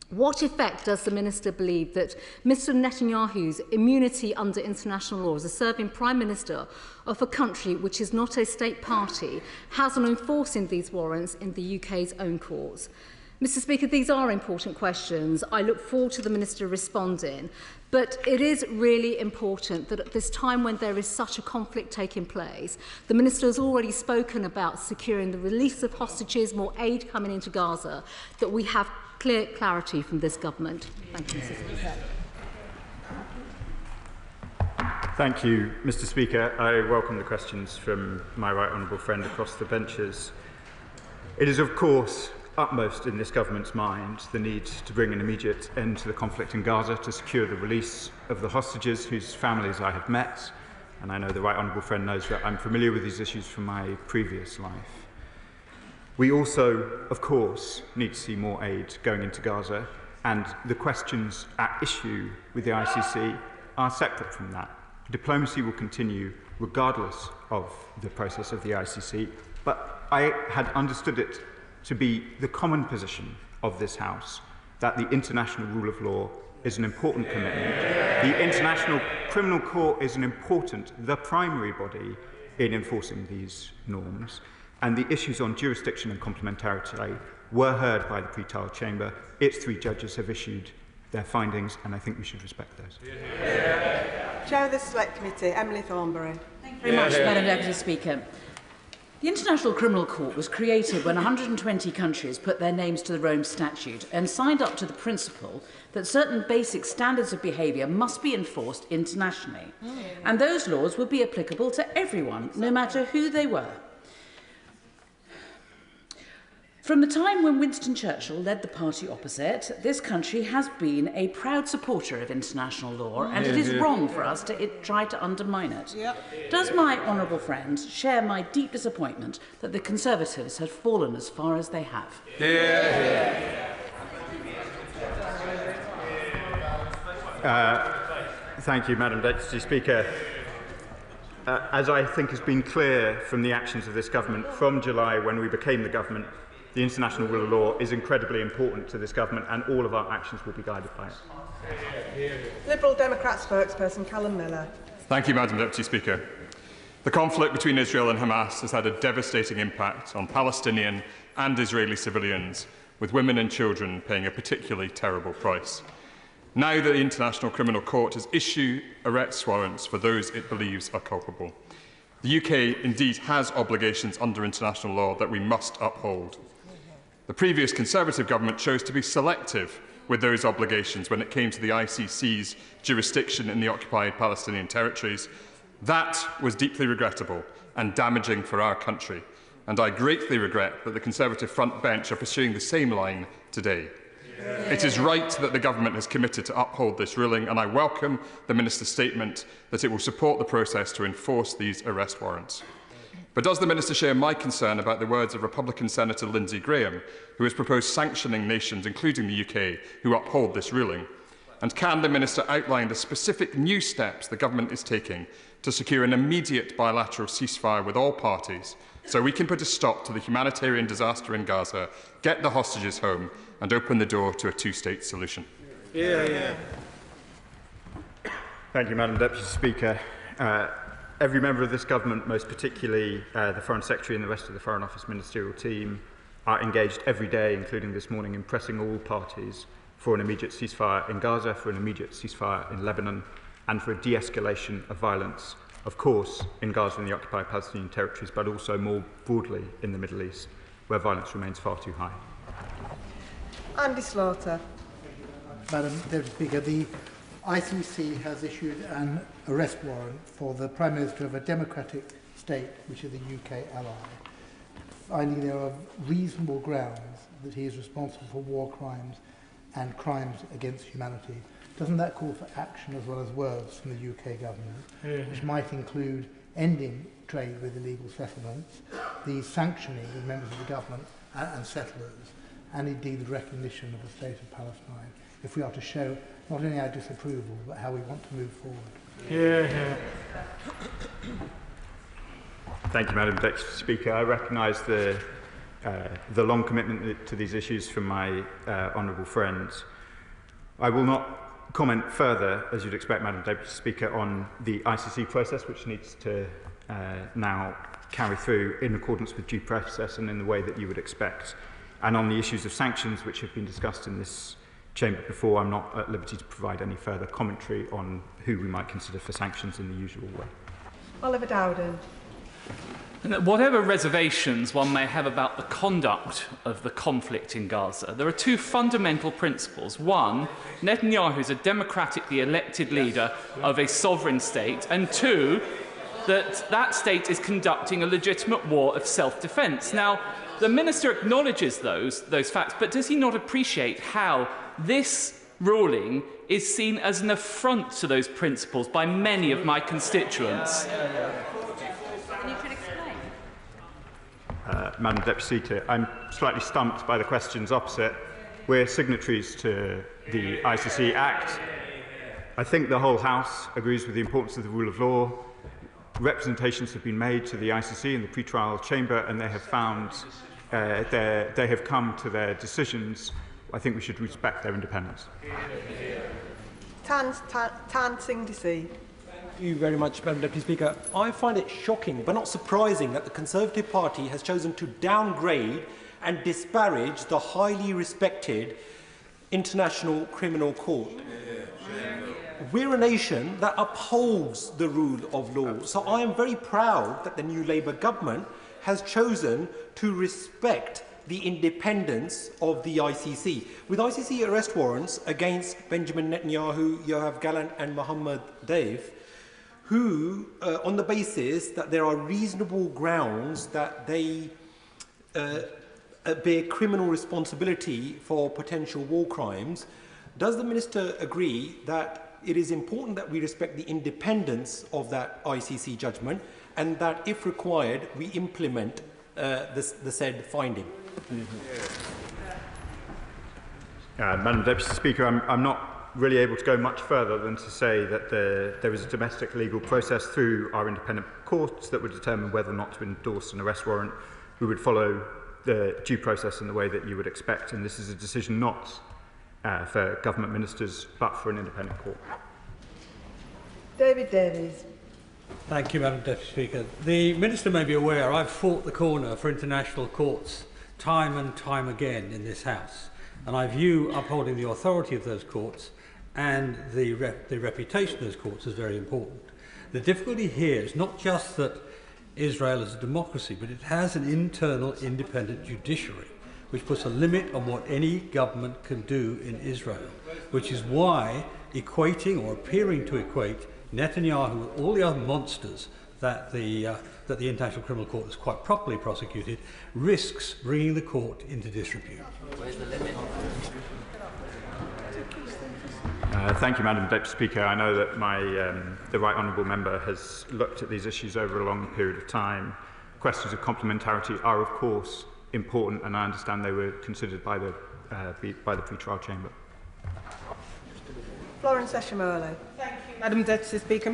what effect does the Minister believe that Mr Netanyahu's immunity under international law as a serving Prime Minister of a country which is not a state party has on enforcing these warrants in the UK's own courts? Mr Speaker, these are important questions. I look forward to the Minister responding, but it is really important that at this time when there is such a conflict taking place, the Minister has already spoken about securing the release of hostages, more aid coming into Gaza, that we have clear clarity from this government. Thank you, Mr Speaker. Thank you, Mr Speaker. I welcome the questions from my right honourable friend across the benches. It is, of course, utmost in this government's mind the need to bring an immediate end to the conflict in Gaza, to secure the release of the hostages whose families I have met, and I know the right honourable friend knows that I'm familiar with these issues from my previous life. We also, of course, need to see more aid going into Gaza, and the questions at issue with the ICC are separate from that. Diplomacy will continue regardless of the process of the ICC, but I had understood it to be the common position of this House that the international rule of law is an important commitment. The International Criminal Court is an important, the primary body in enforcing these norms. And the issues on jurisdiction and complementarity were heard by the pre-trial chamber. Its 3 judges have issued their findings, and I think we should respect those. Chair of the Select Committee, Emily Thornberry. Thank you very much, Madam Deputy Speaker. The International Criminal Court was created when 120 countries put their names to the Rome Statute and signed up to the principle that certain basic standards of behaviour must be enforced internationally. And those laws would be applicable to everyone, no matter who they were. From the time when Winston Churchill led the party opposite, this country has been a proud supporter of international law, and it is wrong for us to try to undermine it. Does my honourable friend share my deep disappointment that the Conservatives have fallen as far as they have? Thank you, Madam Deputy Speaker. As I think has been clear from the actions of this government from July when we became the government, the international rule of law is incredibly important to this government, and all of our actions will be guided by it. Liberal Democrat spokesperson Callum Miller. Thank you, Madam Deputy Speaker. The conflict between Israel and Hamas has had a devastating impact on Palestinian and Israeli civilians, with women and children paying a particularly terrible price. Now that the International Criminal Court has issued arrest warrants for those it believes are culpable, the UK indeed has obligations under international law that we must uphold. The previous Conservative government chose to be selective with those obligations when it came to the ICC's jurisdiction in the occupied Palestinian territories. That was deeply regrettable and damaging for our country, and I greatly regret that the Conservative front bench are pursuing the same line today. It is right that the government has committed to uphold this ruling, and I welcome the Minister's statement that it will support the process to enforce these arrest warrants. But does the Minister share my concern about the words of Republican Senator Lindsey Graham, who has proposed sanctioning nations, including the UK, who uphold this ruling? And can the Minister outline the specific new steps the government is taking to secure an immediate bilateral ceasefire with all parties, so we can put a stop to the humanitarian disaster in Gaza, get the hostages home, and open the door to a two-state solution? Thank you, Madam Deputy Speaker. Every member of this government, most particularly the Foreign Secretary and the rest of the Foreign Office ministerial team, are engaged every day, including this morning, in pressing all parties for an immediate ceasefire in Gaza, for an immediate ceasefire in Lebanon, and for a de-escalation of violence, of course, in Gaza and the occupied Palestinian territories, but also more broadly in the Middle East, where violence remains far too high. Andy Slaughter. Madam Deputy Speaker. The ICC has issued an arrest warrant for the Prime Minister of a democratic state, which is a UK ally, finding there are reasonable grounds that he is responsible for war crimes and crimes against humanity. Doesn't that call for action as well as words from the UK government, which might include ending trade with illegal settlements, the sanctioning of members of the government and settlers, and indeed the recognition of the state of Palestine, if we are to show not only our disapproval, but how we want to move forward? Thank you, Madam Deputy Speaker. I recognise the long commitment to these issues from my honourable friends. I will not comment further, as you'd expect, Madam Deputy Speaker, on the ICC process, which needs to now carry through in accordance with due process and in the way that you would expect. And on the issues of sanctions, which have been discussed in this chamber before, I'm not at liberty to provide any further commentary on who we might consider for sanctions in the usual way. Oliver Dowden. Whatever reservations one may have about the conduct of the conflict in Gaza, there are two fundamental principles. One, Netanyahu is a democratically elected leader of a sovereign state, and two, that state is conducting a legitimate war of self-defence. Now, the Minister acknowledges those facts, but does he not appreciate how this ruling is seen as an affront to those principles by many of my constituents? Madam Deputy Speaker, I'm slightly stumped by the questions opposite. We're signatories to the ICC Act. I think the whole House agrees with the importance of the rule of law. Representations have been made to the ICC in the pre-trial chamber, and they have found they have come to their decisions. I think we should respect their independence. Tan Singh Desi. Thank you very much, Madam Deputy Speaker. I find it shocking, but not surprising, that the Conservative Party has chosen to downgrade and disparage the highly respected International Criminal Court. We're a nation that upholds the rule of law, so I am very proud that the new Labour government has chosen to respect the independence of the ICC. With ICC arrest warrants against Benjamin Netanyahu, Yoav Gallant and Mohammed Deif, who, on the basis that there are reasonable grounds that they bear criminal responsibility for potential war crimes, does the Minister agree that it is important that we respect the independence of that ICC judgment and that, if required, we implement the said finding? Madam Deputy Speaker, I'm not really able to go much further than to say that there is a domestic legal process through our independent courts that would determine whether or not to endorse an arrest warrant. We would follow the due process in the way that you would expect, and this is a decision not for government ministers, but for an independent court. David Davies. Thank you, Madam Deputy Speaker. The Minister may be aware I've fought the corner for international courts time and time again in this House, and I view upholding the authority of those courts and the reputation of those courts as very important. The difficulty here is not just that Israel is a democracy, but it has an internal independent judiciary, which puts a limit on what any government can do in Israel, which is why equating or appearing to equate Netanyahu with all the other monsters that the International Criminal Court has quite properly prosecuted risks bringing the court into disrepute. Where's the limit? Thank you, Madam Deputy Speaker. I know that the Right Honourable Member has looked at these issues over a long period of time. Questions of complementarity are, of course, important, and I understand they were considered by the pre-trial chamber. Florence Eshamole. Thank you, Madam Deputy Speaker.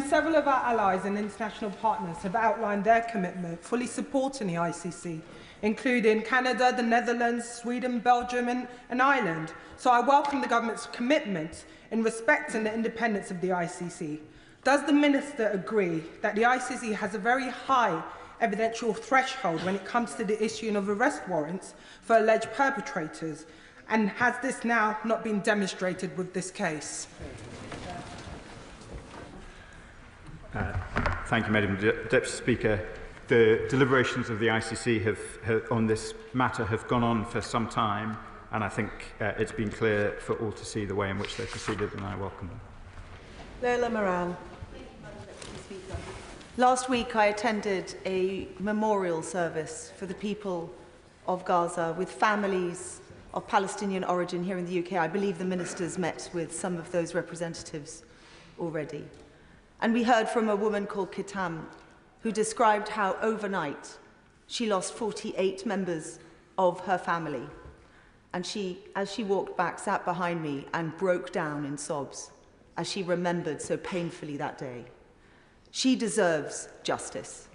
Several of our allies and international partners have outlined their commitment fully supporting the ICC, including Canada, the Netherlands, Sweden, Belgium and Ireland. So I welcome the government's commitment in respecting the independence of the ICC. Does the Minister agree that the ICC has a very high evidential threshold when it comes to the issuing of arrest warrants for alleged perpetrators? And has this now not been demonstrated with this case? Thank you, Madam Deputy Speaker. The deliberations of the ICC on this matter have gone on for some time. and I think it's been clear for all to see the way in which they proceeded, and I welcome them. Leila Moran. Last week I attended a memorial service for the people of Gaza with families of Palestinian origin here in the UK. I believe the ministers met with some of those representatives already. And we heard from a woman called Kitam, who described how overnight she lost 48 members of her family. And she, as she walked back, sat behind me and broke down in sobs as she remembered so painfully that day. She deserves justice.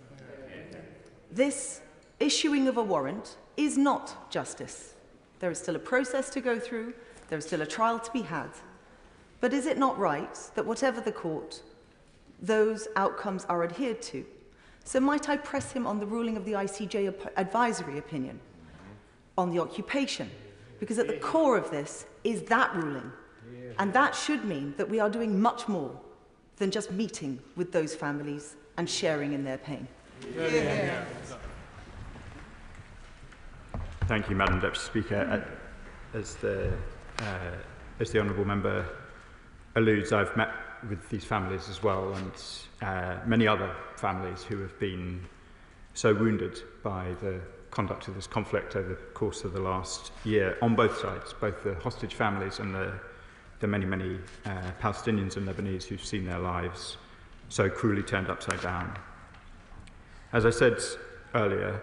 This issuing of a warrant is not justice. There is still a process to go through, there is still a trial to be had. But is it not right that whatever the court, those outcomes are adhered to? So might I press him on the ruling of the ICJ advisory opinion on the occupation? Because at the core of this is that ruling. And that should mean that we are doing much more than just meeting with those families and sharing in their pain. Thank you, Madam Deputy Speaker. As the honourable member alludes, I've met with these families as well, and many other families who have been so wounded by the conduct of this conflict over the course of the last year on both sides, both the hostage families and the many Palestinians and Lebanese who've seen their lives so cruelly turned upside down. As I said earlier,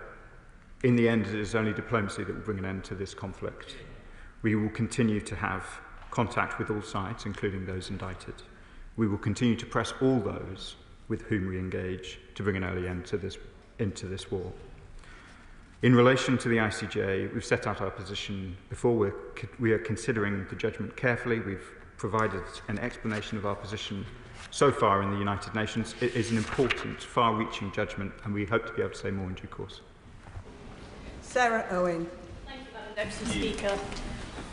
in the end, it is only diplomacy that will bring an end to this conflict. We will continue to have contact with all sides, including those indicted. We will continue to press all those with whom we engage to bring an early end to this war. In relation to the ICJ, we've set out our position before. We are considering the judgment carefully. We've provided an explanation of our position so far in the United Nations. It is an important, far-reaching judgment, and we hope to be able to say more in due course. Sarah Owen. Thank you, Madam Deputy Speaker.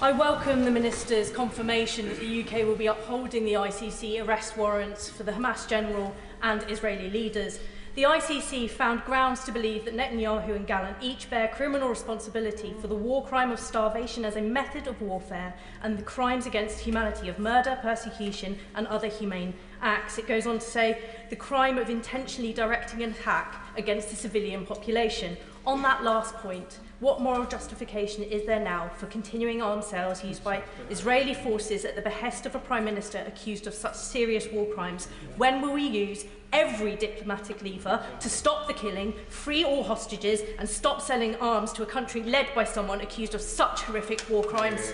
I welcome the Minister's confirmation that the UK will be upholding the ICC arrest warrants for the Hamas general and Israeli leaders. The ICC found grounds to believe that Netanyahu and Gallant each bear criminal responsibility for the war crime of starvation as a method of warfare and the crimes against humanity of murder, persecution and other humane acts. It goes on to say the crime of intentionally directing an attack against the civilian population. On that last point, what moral justification is there now for continuing arms sales used by Israeli forces at the behest of a Prime Minister accused of such serious war crimes? When will we use every diplomatic lever to stop the killing, free all hostages and stop selling arms to a country led by someone accused of such horrific war crimes?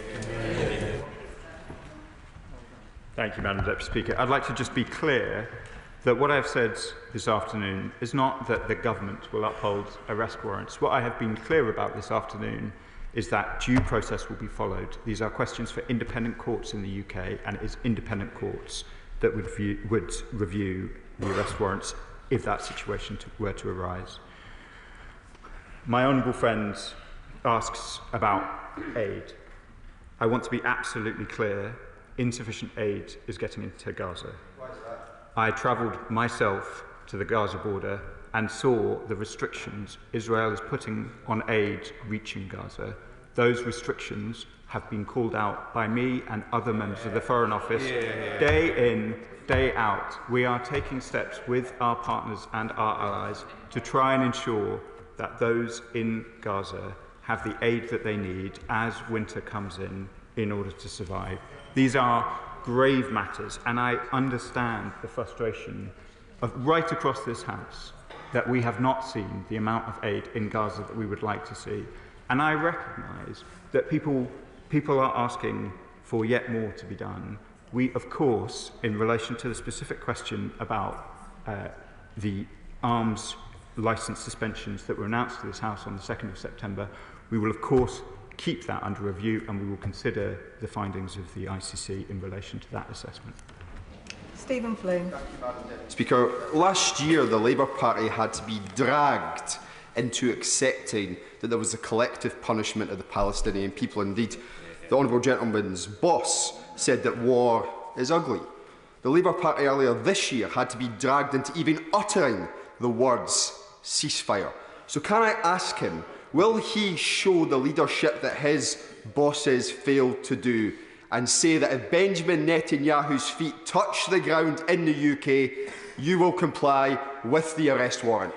Thank you, Madam Deputy Speaker. I'd like to just be clear that what I've said this afternoon is not that the government will uphold arrest warrants. What I have been clear about this afternoon is that due process will be followed. These are questions for independent courts in the UK, and it is independent courts that would review the arrest warrants if that situation were to arise. My honourable friend asks about aid. I want to be absolutely clear, insufficient aid is getting into Gaza. I travelled myself to the Gaza border and saw the restrictions Israel is putting on aid reaching Gaza. Those restrictions have been called out by me and other members of the Foreign Office day in, day out. We are taking steps with our partners and our allies to try and ensure that those in Gaza have the aid that they need as winter comes in order to survive. These are grave matters, and I understand the frustration of right across this House that we have not seen the amount of aid in Gaza that we would like to see. And I recognise that people are asking for yet more to be done. We, of course, in relation to the specific question about the arms licence suspensions that were announced to this House on the 2nd of September, we will, of course, keep that under review, and we will consider the findings of the ICC in relation to that assessment. Stephen Flynn. Speaker, last year the Labour Party had to be dragged into accepting that there was a collective punishment of the Palestinian people. Indeed, the honourable gentleman's boss said that war is ugly. The Labour Party earlier this year had to be dragged into even uttering the words ceasefire. So can I ask him, will he show the leadership that his bosses failed to do, and say that if Benjamin Netanyahu's feet touch the ground in the UK, you will comply with the arrest warrant.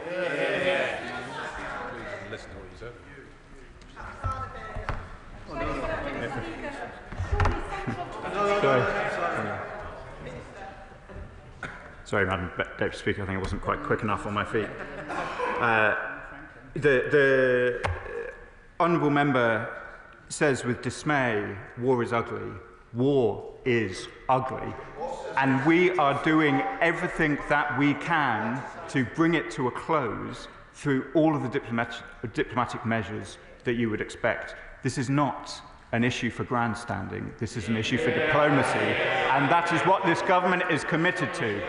Sorry, Madam Deputy Speaker, I think I wasn't quite quick enough on my feet. The honourable member says with dismay, war is ugly. War is ugly. And we are doing everything that we can to bring it to a close through all of the diplomatic measures that you would expect. This is not an issue for grandstanding. This is an issue for diplomacy. And that is what this government is committed to.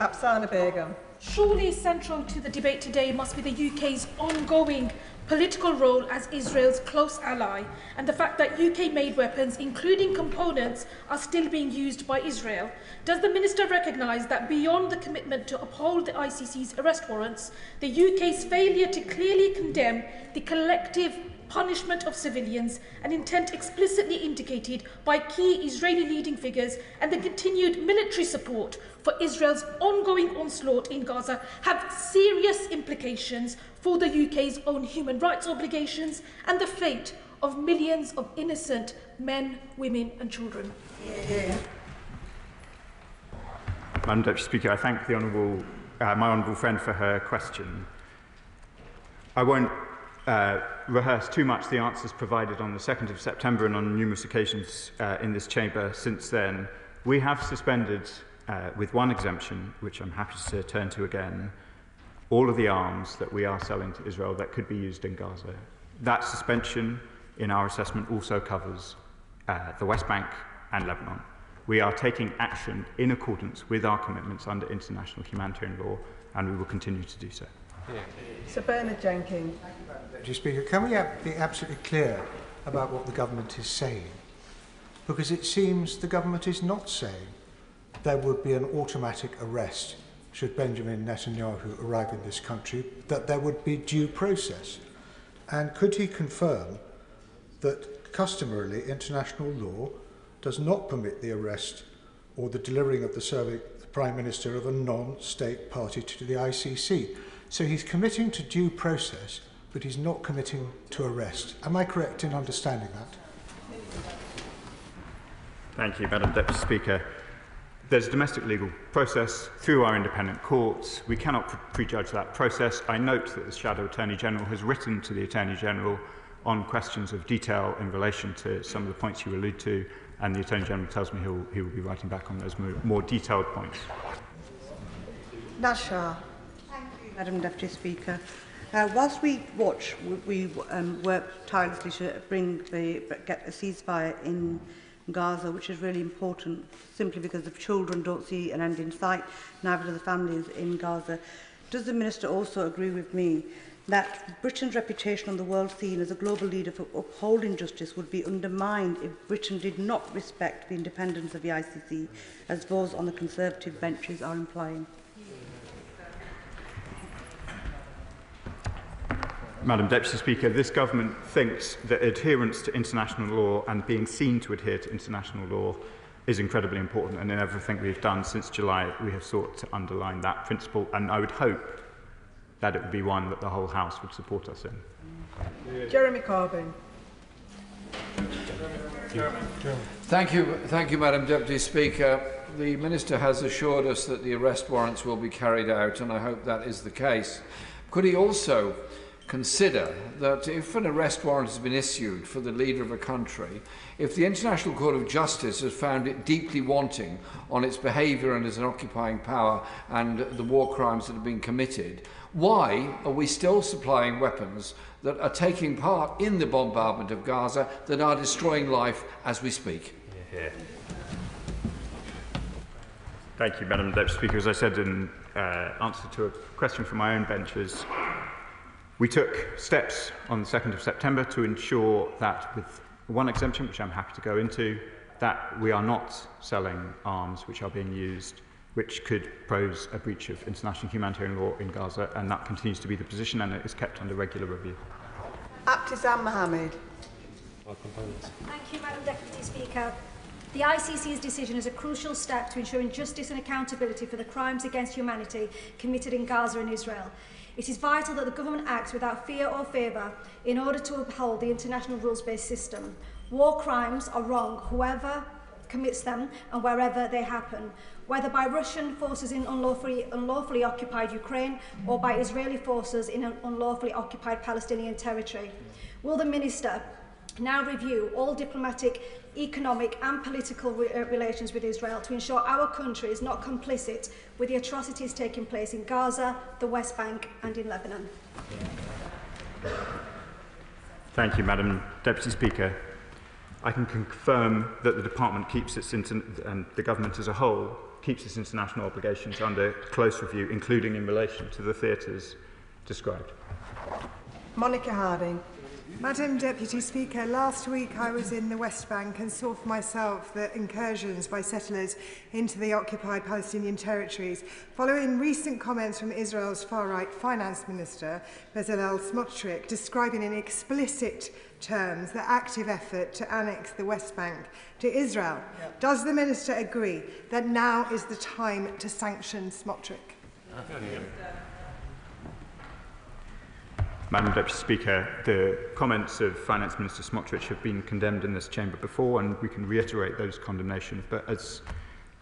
Apsana Begum. Surely central to the debate today must be the UK's ongoing political role as Israel's close ally and the fact that UK-made weapons, including components, are still being used by Israel. Does the Minister recognise that beyond the commitment to uphold the ICC's arrest warrants, the UK's failure to clearly condemn the collective punishment of civilians, an intent explicitly indicated by key Israeli leading figures, and the continued military support for Israel's ongoing onslaught in Gaza have serious implications for the UK's own human rights obligations and the fate of millions of innocent men, women and children? Madam Deputy Speaker, I thank the my honourable friend for her question. I won't rehearse too much the answers provided on the 2nd of September and on numerous occasions in this chamber since then. We have suspended, with one exemption, which I'm happy to turn to again, all of the arms that we are selling to Israel that could be used in Gaza. That suspension, in our assessment, also covers the West Bank and Lebanon. We are taking action in accordance with our commitments under international humanitarian law, and we will continue to do so. Sir Bernard Jenkins. Deputy Speaker, can we be absolutely clear about what the government is saying? Because it seems the government is not saying there would be an automatic arrest should Benjamin Netanyahu arrive in this country, that there would be due process. And could he confirm that customarily international law does not permit the arrest or the delivering of the Prime Minister of a non-state party to the ICC? So he's committing to due process, but he's not committing to arrest. Am I correct in understanding that? Thank you, Madam Deputy Speaker. There's a domestic legal process through our independent courts. We cannot prejudge that process. I note that the Shadow Attorney General has written to the Attorney General on questions of detail in relation to some of the points you allude to, and the Attorney General tells me he will be writing back on those more detailed points. Nasha. Madam Deputy Speaker. Whilst we watch, we work tirelessly to get a ceasefire in Gaza, which is really important, simply because the children don't see an end in sight, neither do the families in Gaza. Does the Minister also agree with me that Britain's reputation on the world scene as a global leader for upholding justice would be undermined if Britain did not respect the independence of the ICC, as those on the Conservative benches are implying? Madam Deputy Speaker, this government thinks that adherence to international law and being seen to adhere to international law is incredibly important, and in everything we've done since July, we have sought to underline that principle, and I would hope that it would be one that the whole House would support us in. Jeremy Corbyn. Thank you, Madam Deputy Speaker. The Minister has assured us that the arrest warrants will be carried out, and I hope that is the case. Could he also consider that if an arrest warrant has been issued for the leader of a country, if the International Court of Justice has found it deeply wanting on its behaviour and as an occupying power and the war crimes that have been committed, why are we still supplying weapons that are taking part in the bombardment of Gaza that are destroying life as we speak? Thank you, Madam Deputy Speaker. As I said in answer to a question from my own benches, we took steps on the 2nd of September to ensure that, with one exemption, which I'm happy to go into, that we are not selling arms which are being used, which could pose a breach of international humanitarian law in Gaza, and that continues to be the position, and it is kept under regular review. Aptisam Mohammed. Thank you, Madam Deputy Speaker. The ICC's decision is a crucial step to ensuring justice and accountability for the crimes against humanity committed in Gaza and Israel. It is vital that the government acts without fear or favour in order to uphold the international rules-based system. War crimes are wrong, whoever commits them and wherever they happen, whether by Russian forces in unlawfully occupied Ukraine or by Israeli forces in an unlawfully occupied Palestinian territory. Will the Minister now review all diplomatic, economic and political relations with Israel to ensure our country is not complicit with the atrocities taking place in Gaza, the West Bank and in Lebanon? Thank you, Madam Deputy Speaker. I can confirm that the Department keeps its and the Government as a whole keeps its international obligations under close review, including in relation to the theatres described. Monica Harding. Madam Deputy Speaker, last week I was in the West Bank and saw for myself the incursions by settlers into the occupied Palestinian territories, following recent comments from Israel's far-right finance minister, Bezalel Smotrich, describing in explicit terms the active effort to annex the West Bank to Israel. Does the minister agree that now is the time to sanction Smotrich? Madam Deputy Speaker, the comments of Finance Minister Smotrich have been condemned in this chamber before, and we can reiterate those condemnations. But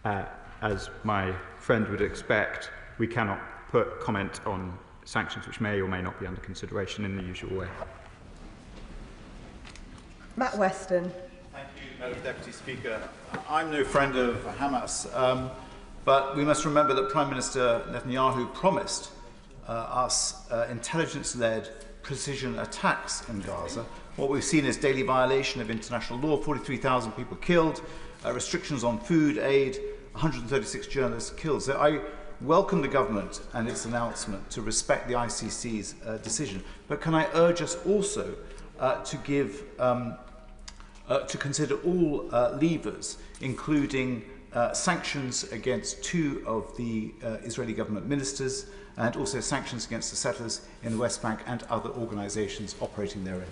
as my friend would expect, we cannot put comment on sanctions which may or may not be under consideration in the usual way. Matt Weston. Thank you, Madam Deputy Speaker. I'm no friend of Hamas, but we must remember that Prime Minister Netanyahu promised us intelligence-led precision attacks in Gaza. What we've seen is daily violation of international law, 43,000 people killed, restrictions on food aid, 136 journalists killed. So I welcome the government and its announcement to respect the ICC's decision, but can I urge us also to consider all levers, including sanctions against 2 of the Israeli government ministers, and also sanctions against the settlers in the West Bank and other organisations operating therein.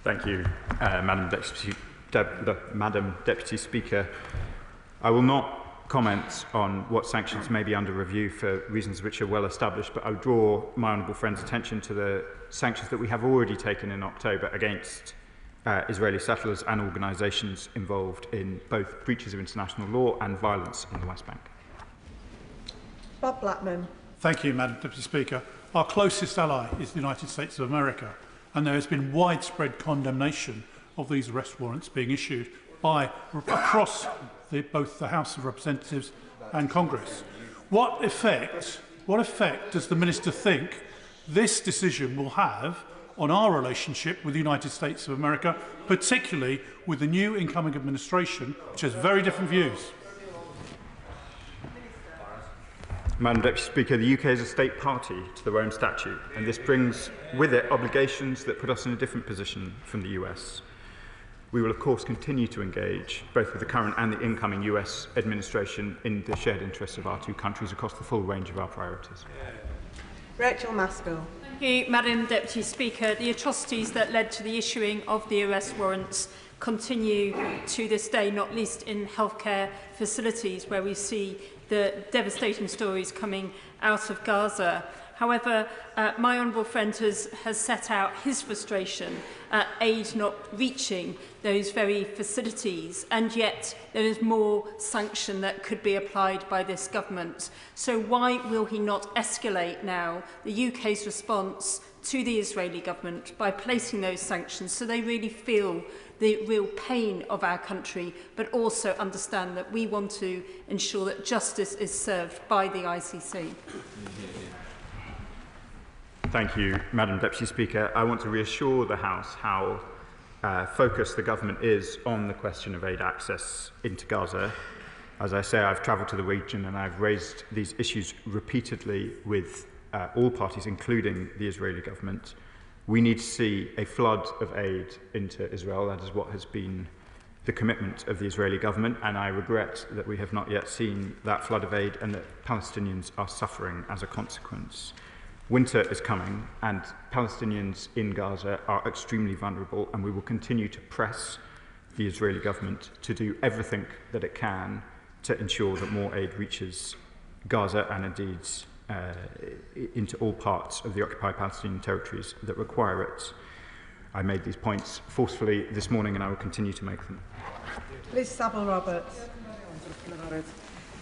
Thank you, Madam Deputy Speaker. I will not comment on what sanctions may be under review for reasons which are well established, but I would draw my honourable friend's attention to the sanctions that we have already taken in October against Israeli settlers and organisations involved in both breaches of international law and violence in the West Bank. Bob Blackman. Thank you, Madam Deputy Speaker. Our closest ally is the United States of America, and there has been widespread condemnation of these arrest warrants being issued by across both the House of Representatives and Congress. What effect does the Minister think this decision will have on our relationship with the United States of America, particularly with the new incoming administration, which has very different views? Madam Deputy Speaker, the UK is a state party to the Rome Statute, and this brings with it obligations that put us in a different position from the US. We will, of course, continue to engage both with the current and the incoming US administration in the shared interests of our 2 countries across the full range of our priorities. Rachel Maskell. Thank you, Madam Deputy Speaker. The atrocities that led to the issuing of the arrest warrants continue to this day, not least in healthcare facilities where we see the devastating stories coming out of Gaza. However, my honourable friend has set out his frustration at aid not reaching those very facilities, and yet there is more sanction that could be applied by this government. So why will he not escalate now the UK's response to the Israeli government by placing those sanctions so they really feel the real pain of our country, but also understand that we want to ensure that justice is served by the ICC? Thank you, Madam Deputy Speaker. I want to reassure the House how focused the government is on the question of aid access into Gaza. As I say, I've travelled to the region and I've raised these issues repeatedly with all parties, including the Israeli government. We need to see a flood of aid into Israel. That is what has been the commitment of the Israeli government, and I regret that we have not yet seen that flood of aid and that Palestinians are suffering as a consequence. Winter is coming, and Palestinians in Gaza are extremely vulnerable, and we will continue to press the Israeli government to do everything that it can to ensure that more aid reaches Gaza and indeed into all parts of the occupied Palestinian territories that require it. I made these points forcefully this morning, and I will continue to make them. Liz Saville-Roberts.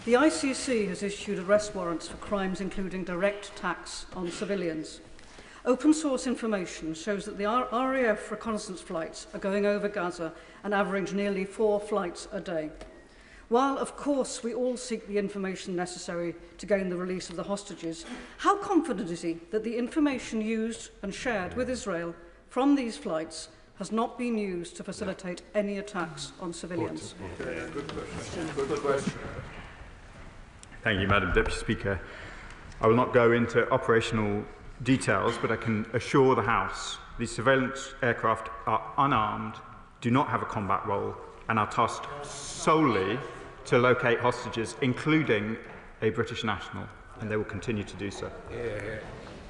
The ICC has issued arrest warrants for crimes including direct attacks on civilians. Open source information shows that the RAF reconnaissance flights are going over Gaza and average nearly 4 flights a day. While, of course, we all seek the information necessary to gain the release of the hostages, how confident is he that the information used and shared with Israel from these flights has not been used to facilitate any attacks on civilians? Good question. Thank you, Madam Deputy Speaker. I will not go into operational details, but I can assure the House these surveillance aircraft are unarmed, do not have a combat role, and are tasked solely to locate hostages, including a British national, and they will continue to do so.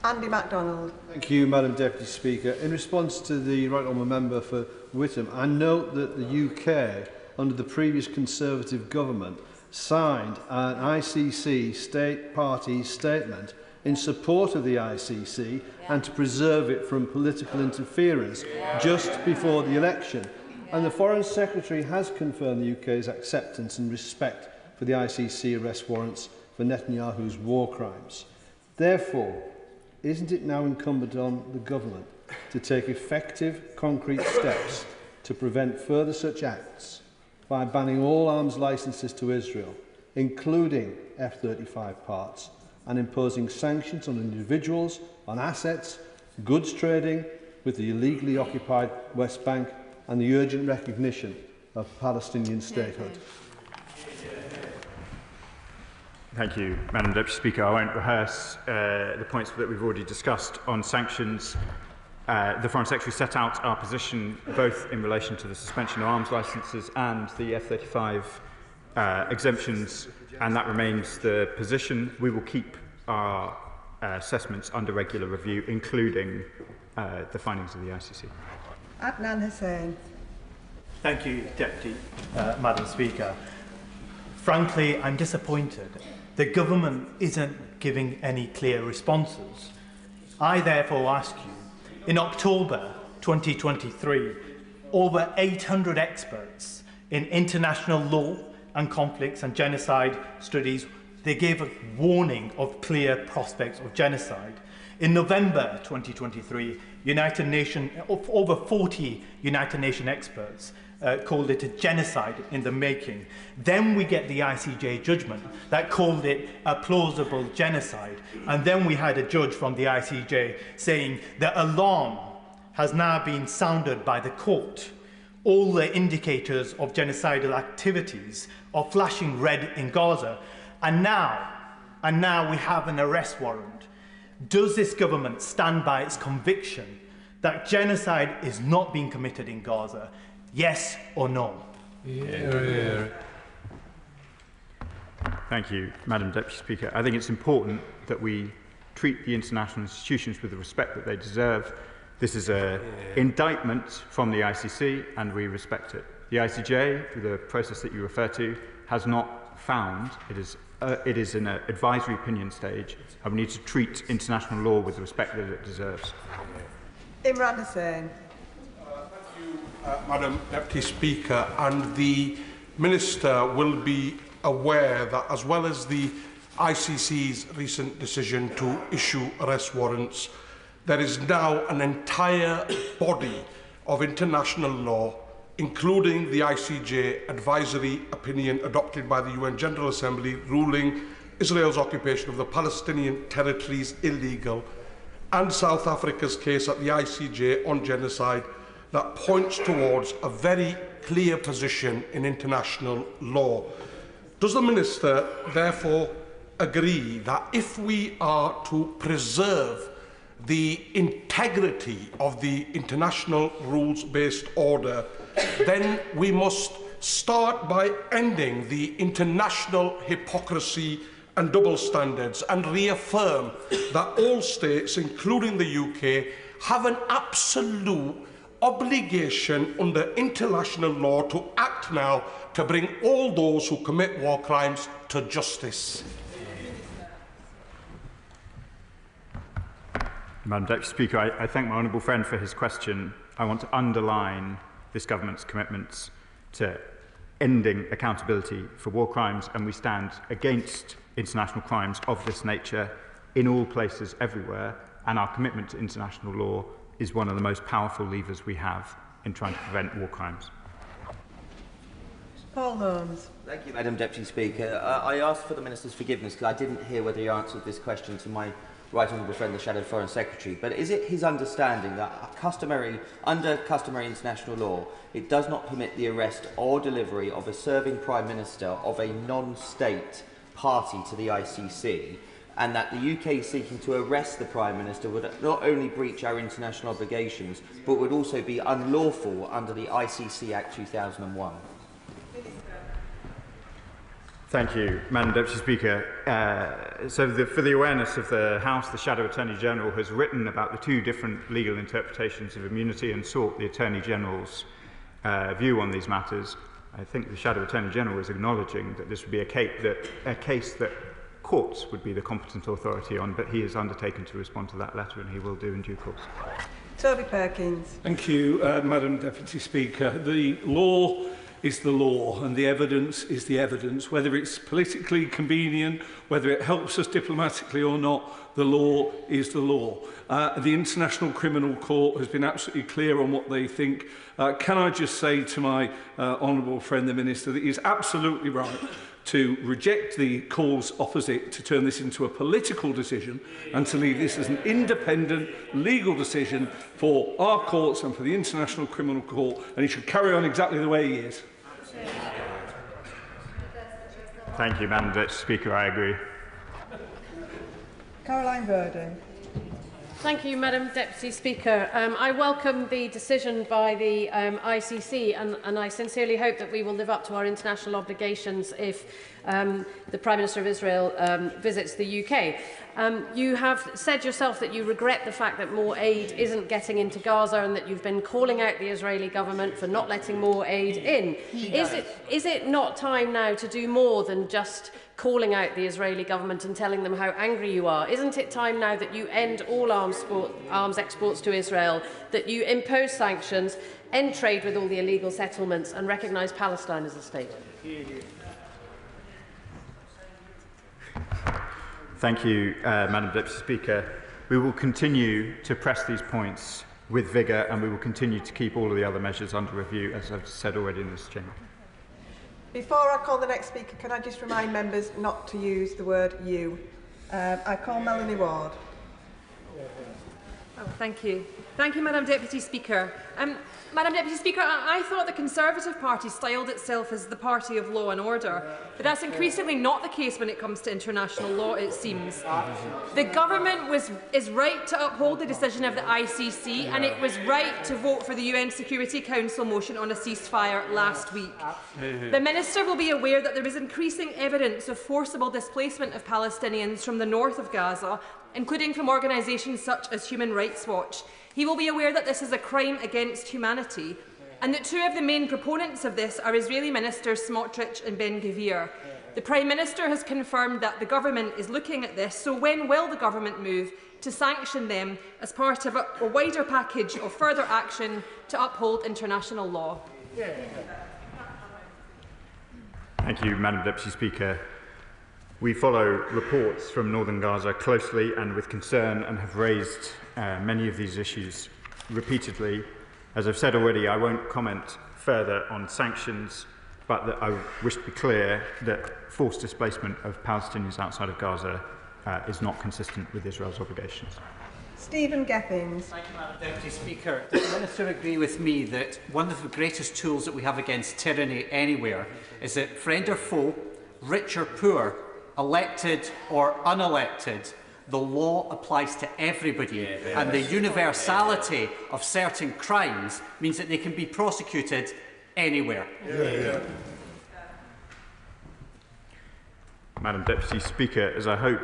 Andy MacDonald. Thank you, Madam Deputy Speaker. In response to the Right Honourable Member for Whittam, I note that the UK, under the previous Conservative government, signed an ICC state party statement in support of the ICC and to preserve it from political interference just before the election. And the Foreign Secretary has confirmed the UK's acceptance and respect for the ICC arrest warrants for Netanyahu's war crimes. Therefore, isn't it now incumbent on the government to take effective, concrete steps to prevent further such acts by banning all arms licences to Israel, including F-35 parts, and imposing sanctions on individuals, on assets, goods trading with the illegally occupied West Bank, and the urgent recognition of Palestinian statehood? Thank you, Madam Deputy Speaker. I won't rehearse the points that we've already discussed on sanctions. The Foreign Secretary set out our position both in relation to the suspension of arms licences and the F-35 exemptions, and that remains the position. We will keep our assessments under regular review, including the findings of the ICC. Adnan Hussain. Thank you, Deputy Madam Speaker. Frankly, I'm disappointed. The government isn't giving any clear responses. I therefore ask you, in October 2023, over 800 experts in international law and conflicts and genocide studies, they gave a warning of clear prospects of genocide. In November 2023, over 40 United Nations experts called it a genocide in the making. Then we get the ICJ judgment that called it a plausible genocide. And then we had a judge from the ICJ saying the alarm has now been sounded by the court. All the indicators of genocidal activities are flashing red in Gaza. And now we have an arrest warrant. Does this government stand by its conviction that genocide is not being committed in Gaza? Yes or no? Thank you, Madam Deputy Speaker. I think it's important that we treat the international institutions with the respect that they deserve. This is an indictment from the ICC, and we respect it. The ICJ, the process that you refer to, has not found. It is in an advisory opinion stage, and we need to treat international law with the respect that it deserves. Imran Hussain. Madam Deputy Speaker, and the Minister will be aware that, as well as the ICC's recent decision to issue arrest warrants, there is now an entire body of international law, including the ICJ advisory opinion adopted by the UN General Assembly ruling Israel's occupation of the Palestinian territories illegal, and South Africa's case at the ICJ on genocide, that points towards a very clear position in international law. Does the Minister therefore agree that if we are to preserve the integrity of the international rules-based order, then we must start by ending the international hypocrisy and double standards and reaffirm that all states, including the UK, have an absolute obligation under international law to act now to bring all those who commit war crimes to justice. Madam Deputy Speaker, I thank my honourable friend for his question. I want to underline this government's commitments to ending accountability for war crimes, and we stand against international crimes of this nature in all places, everywhere, and our commitment to international law is one of the most powerful levers we have in trying to prevent war crimes. Paul Holmes. Thank you, Madam Deputy Speaker. I asked for the Minister's forgiveness because I didn't hear whether he answered this question to my right honourable friend, the Shadow Foreign Secretary. But is it his understanding that under customary international law, it does not permit the arrest or delivery of a serving Prime Minister of a non-state party to the ICC, and that the UK seeking to arrest the Prime Minister would not only breach our international obligations, but would also be unlawful under the ICC Act 2001? Thank you, Madam Deputy Speaker. For the awareness of the House, the Shadow Attorney General has written about the two different legal interpretations of immunity and sought the Attorney General's view on these matters. I think the Shadow Attorney General is acknowledging that this would be a case that courts would be the competent authority on, but he has undertaken to respond to that letter, and he will do in due course. Toby Perkins. Thank you, Madam Deputy Speaker. The law is the law, and the evidence is the evidence. Whether it's politically convenient, whether it helps us diplomatically or not, the law is the law. The International Criminal Court has been absolutely clear on what they think. Can I just say to my honourable friend, the Minister, that he is absolutely right to reject the calls opposite to turn this into a political decision and to leave this as an independent legal decision for our courts and for the International Criminal Court, and he should carry on exactly the way he is. Thank you, Madam Deputy Speaker. I agree. Caroline Verdon. Thank you, Madam Deputy Speaker. I welcome the decision by the ICC, and I sincerely hope that we will live up to our international obligations if the Prime Minister of Israel visits the UK. You have said yourself that you regret the fact that more aid isn't getting into Gaza and that you've been calling out the Israeli government for not letting more aid in. Is it not time now to do more than just calling out the Israeli government and telling them how angry you are? Isn't it time now that you end all arms exports to Israel, that you impose sanctions, end trade with all the illegal settlements and recognise Palestine as a state? Thank you, Madam Deputy Speaker. We will continue to press these points with vigour, and we will continue to keep all of the other measures under review, as I've said already in this chamber. Before I call the next speaker, can I just remind members not to use the word you? I call Melanie Ward. Oh, thank you. Thank you, Madam Deputy Speaker. Madam Deputy Speaker, I thought the Conservative Party styled itself as the party of law and order, but that's increasingly not the case when it comes to international law, it seems. The government is right to uphold the decision of the ICC, and it was right to vote for the UN Security Council motion on a ceasefire last week. The Minister will be aware that there is increasing evidence of forcible displacement of Palestinians from the north of Gaza, including from organisations such as Human Rights Watch. He will be aware that this is a crime against humanity, and that two of the main proponents of this are Israeli Ministers Smotrich and Ben-Gvir. The Prime Minister has confirmed that the government is looking at this, so when will the government move to sanction them as part of a wider package of further action to uphold international law? Thank you, Madam Deputy Speaker. We follow reports from northern Gaza closely and with concern, and have raised many of these issues repeatedly. As I've said already, I won't comment further on sanctions, but that I wish to be clear that forced displacement of Palestinians outside of Gaza is not consistent with Israel's obligations. Stephen Geffings. Thank you, Madam Deputy Speaker. Does the Minister agree with me that one of the greatest tools that we have against tyranny anywhere is that, friend or foe, rich or poor, elected or unelected, the law applies to everybody, and the universality of certain crimes means that they can be prosecuted anywhere? Madam Deputy Speaker. As I hope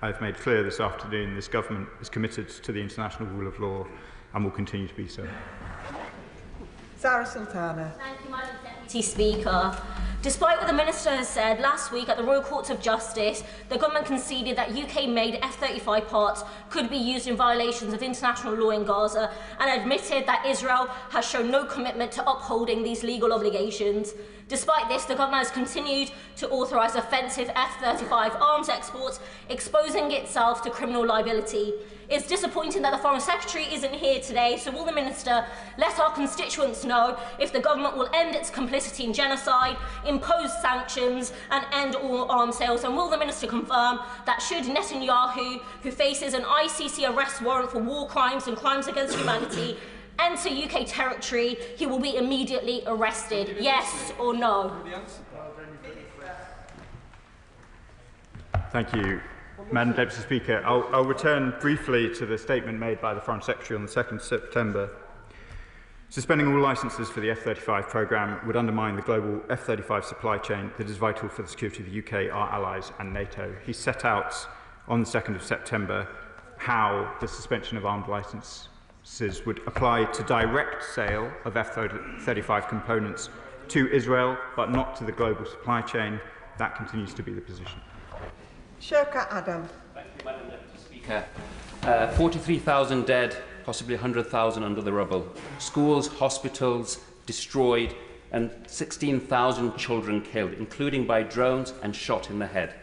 I've made clear this afternoon, this government is committed to the international rule of law and will continue to be so. Zara Sultana. Thank you, Madam Deputy Speaker. Despite what the Minister has said, last week at the Royal Courts of Justice, the government conceded that UK-made F-35 parts could be used in violations of international law in Gaza and admitted that Israel has shown no commitment to upholding these legal obligations. Despite this, the government has continued to authorise offensive F-35 arms exports, exposing itself to criminal liability. It's disappointing that the Foreign Secretary isn't here today, so will the Minister let our constituents know if the government will end its complicity in genocide, impose sanctions and end all arms sales? And will the Minister confirm that should Netanyahu, who faces an ICC arrest warrant for war crimes and crimes against humanity, enter UK territory, he will be immediately arrested? Yes or no? Thank you, Madam Deputy Speaker. I'll return briefly to the statement made by the Foreign Secretary on the 2nd of September. Suspending all licences for the F-35 programme would undermine the global F-35 supply chain that is vital for the security of the UK, our allies and NATO. He set out on the 2nd of September how the suspension of armed licences would apply to direct sale of F-35 components to Israel, but not to the global supply chain. That continues to be the position. Shirka Adam. Thank you, Madam Deputy Speaker. 43,000 dead, possibly 100,000 under the rubble. Schools, hospitals destroyed, and 16,000 children killed, including by drones and shot in the head.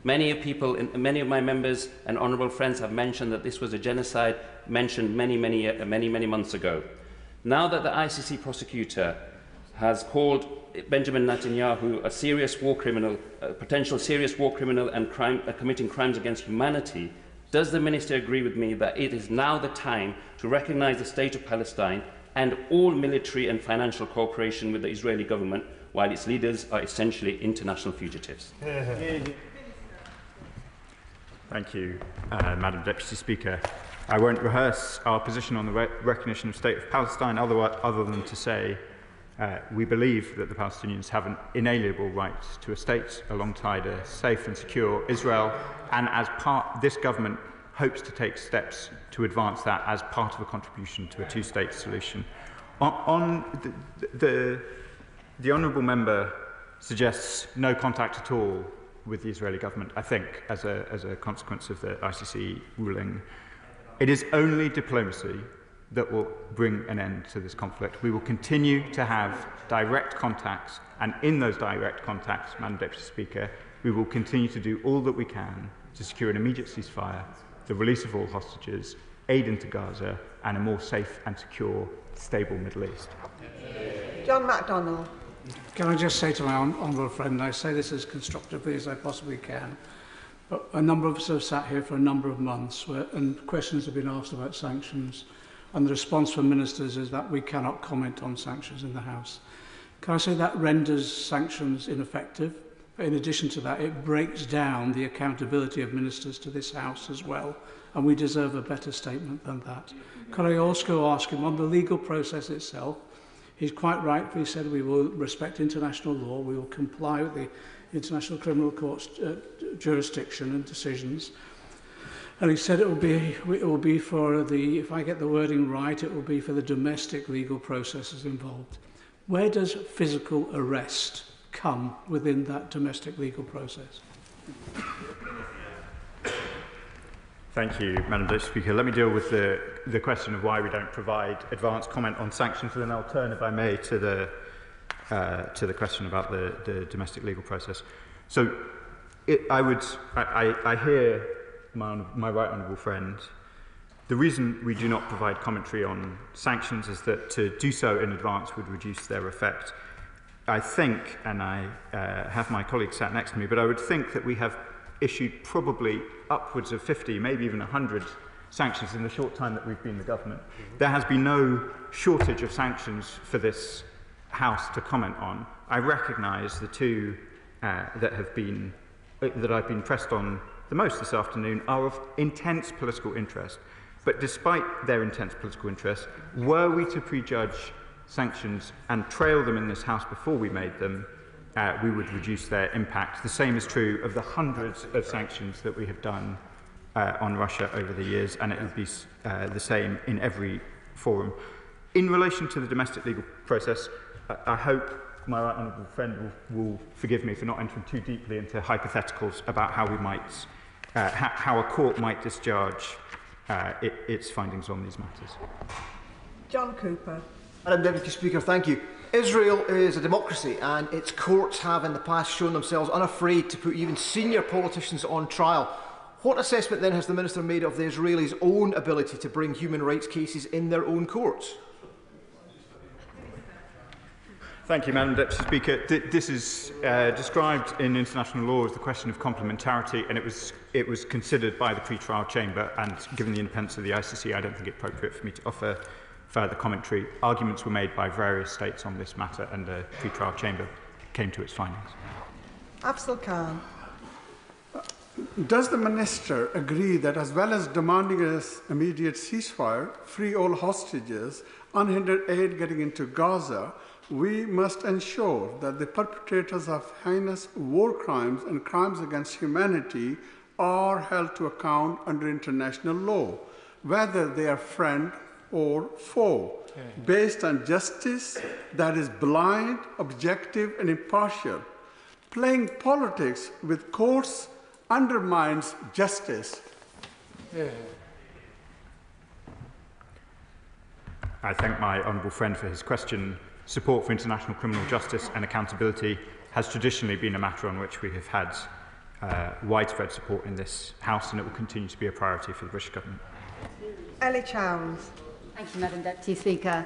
Many of my members and honourable friends have mentioned that this was a genocide mentioned many months ago. Now that the ICC prosecutor has called Benjamin Netanyahu a serious war criminal, a potential serious war criminal and committing crimes against humanity, does the Minister agree with me that it is now the time to recognise the State of Palestine and all military and financial cooperation with the Israeli government, while its leaders are essentially international fugitives? Thank you, Madam Deputy Speaker. I won't rehearse our position on the recognition of State of Palestine other than to say we believe that the Palestinians have an inalienable right to a state alongside a safe and secure Israel, and as this government hopes to take steps to advance that as part of a contribution to a two-state solution. The honourable member suggests no contact at all with the Israeli government, I think, as a consequence of the ICC ruling. It is only diplomacy that will bring an end to this conflict. We will continue to have direct contacts, and in those direct contacts, Madam Deputy Speaker, we will continue to do all that we can to secure an immediate ceasefire, the release of all hostages, aid into Gaza, and a more safe and secure, stable Middle East. John MacDonald. Can I just say to my honourable friend, and I say this as constructively as I possibly can, but a number of us have sat here for a number of months and questions have been asked about sanctions, and the response from ministers is that we cannot comment on sanctions in the House. Can I say that renders sanctions ineffective? But in addition to that, it breaks down the accountability of ministers to this House as well, and we deserve a better statement than that. Can I also ask him on the legal process itself? He's quite right when he said we will respect international law, we will comply with the International Criminal Court's jurisdiction and decisions. And he said it will be for the, if I get the wording right, it will be for the domestic legal processes involved. Where does physical arrest come within that domestic legal process? Thank you, Madam Deputy Speaker. Let me deal with the question of why we don't provide advance comment on sanctions, and then I'll turn, if I may, to the question about the domestic legal process. So, I hear my right honourable friend. The reason we do not provide commentary on sanctions is that to do so in advance would reduce their effect. I think, and I have my colleague sat next to me, but I would think that we have issued probably upwards of 50, maybe even 100 sanctions in the short time that we've been the government. There has been no shortage of sanctions for this House to comment on. I recognise the two that I've been pressed on the most this afternoon are of intense political interest. But despite their intense political interest, were we to prejudge sanctions and trail them in this House before we made them, we would reduce their impact. The same is true of the hundreds of sanctions that we have done on Russia over the years, and it would be the same in every forum. In relation to the domestic legal process, I hope my right honourable friend will forgive me for not entering too deeply into hypotheticals about how we might, how a court might discharge its findings on these matters. John Cooper. Madam Deputy Speaker, thank you. Israel is a democracy, and its courts have in the past shown themselves unafraid to put even senior politicians on trial. What assessment then has the Minister made of the Israelis' own ability to bring human rights cases in their own courts? Thank you, Madam Deputy Speaker. This is described in international law as the question of complementarity, and it was considered by the pre-trial chamber, and given the independence of the ICC, I don't think it appropriate for me to offer further commentary. Arguments were made by various states on this matter, and the pre-trial chamber came to its findings. Afzal Khan. Does the Minister agree that as well as demanding an immediate ceasefire, free all hostages, unhindered aid getting into Gaza, we must ensure that the perpetrators of heinous war crimes and crimes against humanity are held to account under international law, whether they are friend or foe, based on justice that is blind, objective, and impartial. Playing politics with courts undermines justice. I thank my honourable friend for his question. Support for international criminal justice and accountability has traditionally been a matter on which we have had widespread support in this House, and it will continue to be a priority for the British Government. Ellie Chowns. Thank you, Madam Deputy Speaker.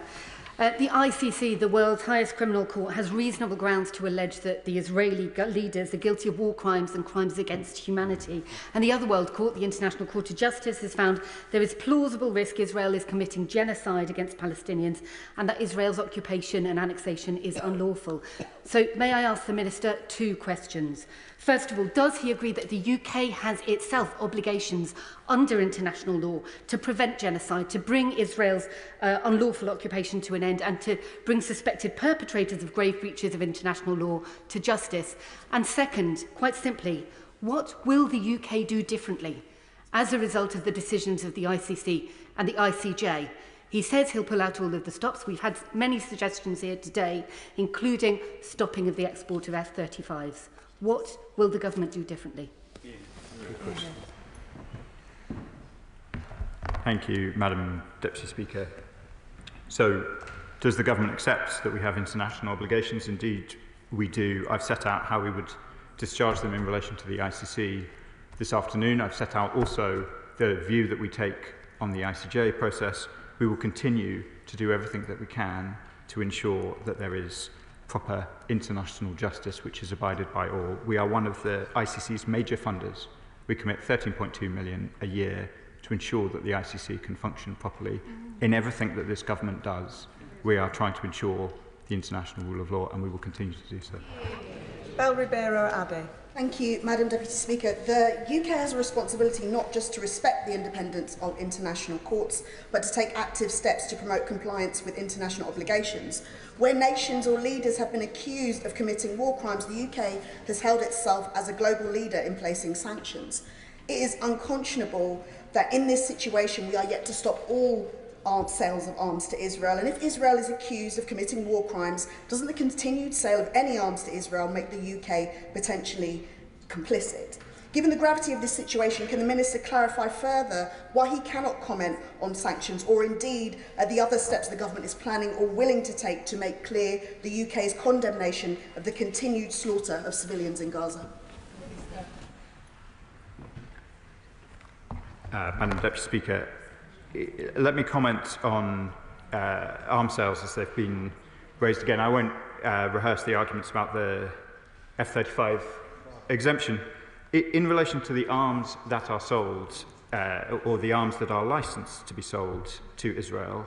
The ICC, the world's highest criminal court, has reasonable grounds to allege that the Israeli leaders are guilty of war crimes and crimes against humanity. And the other world court, the International Court of Justice, has found there is plausible risk Israel is committing genocide against Palestinians and that Israel's occupation and annexation is unlawful. So may I ask the Minister two questions? First of all, does he agree that the UK has itself obligations under international law to prevent genocide, to bring Israel's unlawful occupation to an end, and to bring suspected perpetrators of grave breaches of international law to justice? And second, quite simply, what will the UK do differently as a result of the decisions of the ICC and the ICJ? He says he'll pull out all of the stops. We've had many suggestions here today, including stopping of the export of F-35s. What will the government do differently? Thank you, Madam Deputy Speaker. So, does the government accept that we have international obligations? Indeed, we do. I've set out how we would discharge them in relation to the ICC this afternoon. I've set out also the view that we take on the ICJ process. We will continue to do everything that we can to ensure that there is proper international justice which is abided by all. We are one of the ICC's major funders. We commit 13.2 million a year to ensure that the ICC can function properly. In everything that this government does, we are trying to ensure the international rule of law, and we will continue to do so. Bel Ribeiro Ade. Thank you, Madam Deputy Speaker. The UK has a responsibility not just to respect the independence of international courts, but to take active steps to promote compliance with international obligations. Where nations or leaders have been accused of committing war crimes, the UK has held itself as a global leader in placing sanctions. It is unconscionable that in this situation we are yet to stop all sales of arms to Israel. And if Israel is accused of committing war crimes, doesn't the continued sale of any arms to Israel make the UK potentially complicit? Given the gravity of this situation, can the Minister clarify further why he cannot comment on sanctions, or indeed the other steps the government is planning or willing to take to make clear the UK's condemnation of the continued slaughter of civilians in Gaza? Madam Deputy Speaker, let me comment on arms sales as they've been raised again. I won't rehearse the arguments about the F-35 exemption. In relation to the arms that are sold, or the arms that are licensed to be sold to Israel,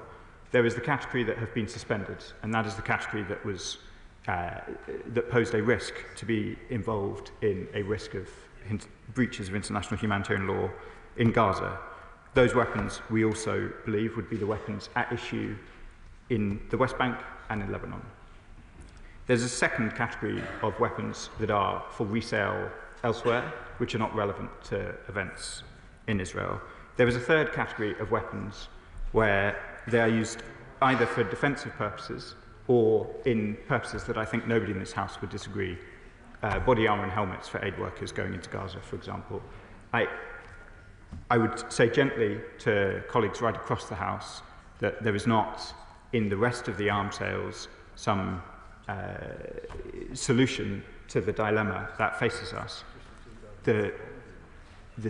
there is the category that have been suspended, and that is the category that was that posed a risk to be involved in a risk of breaches of international humanitarian law in Gaza. Those weapons, we also believe, would be the weapons at issue in the West Bank and in Lebanon. There's a second category of weapons that are for resale elsewhere, which are not relevant to events in Israel. There is a third category of weapons where they are used either for defensive purposes or in purposes that I think nobody in this House would disagree. Body armour and helmets for aid workers going into Gaza, for example. I would say gently to colleagues right across the House that there is not, in the rest of the arms sales, some solution to the dilemma that faces us. The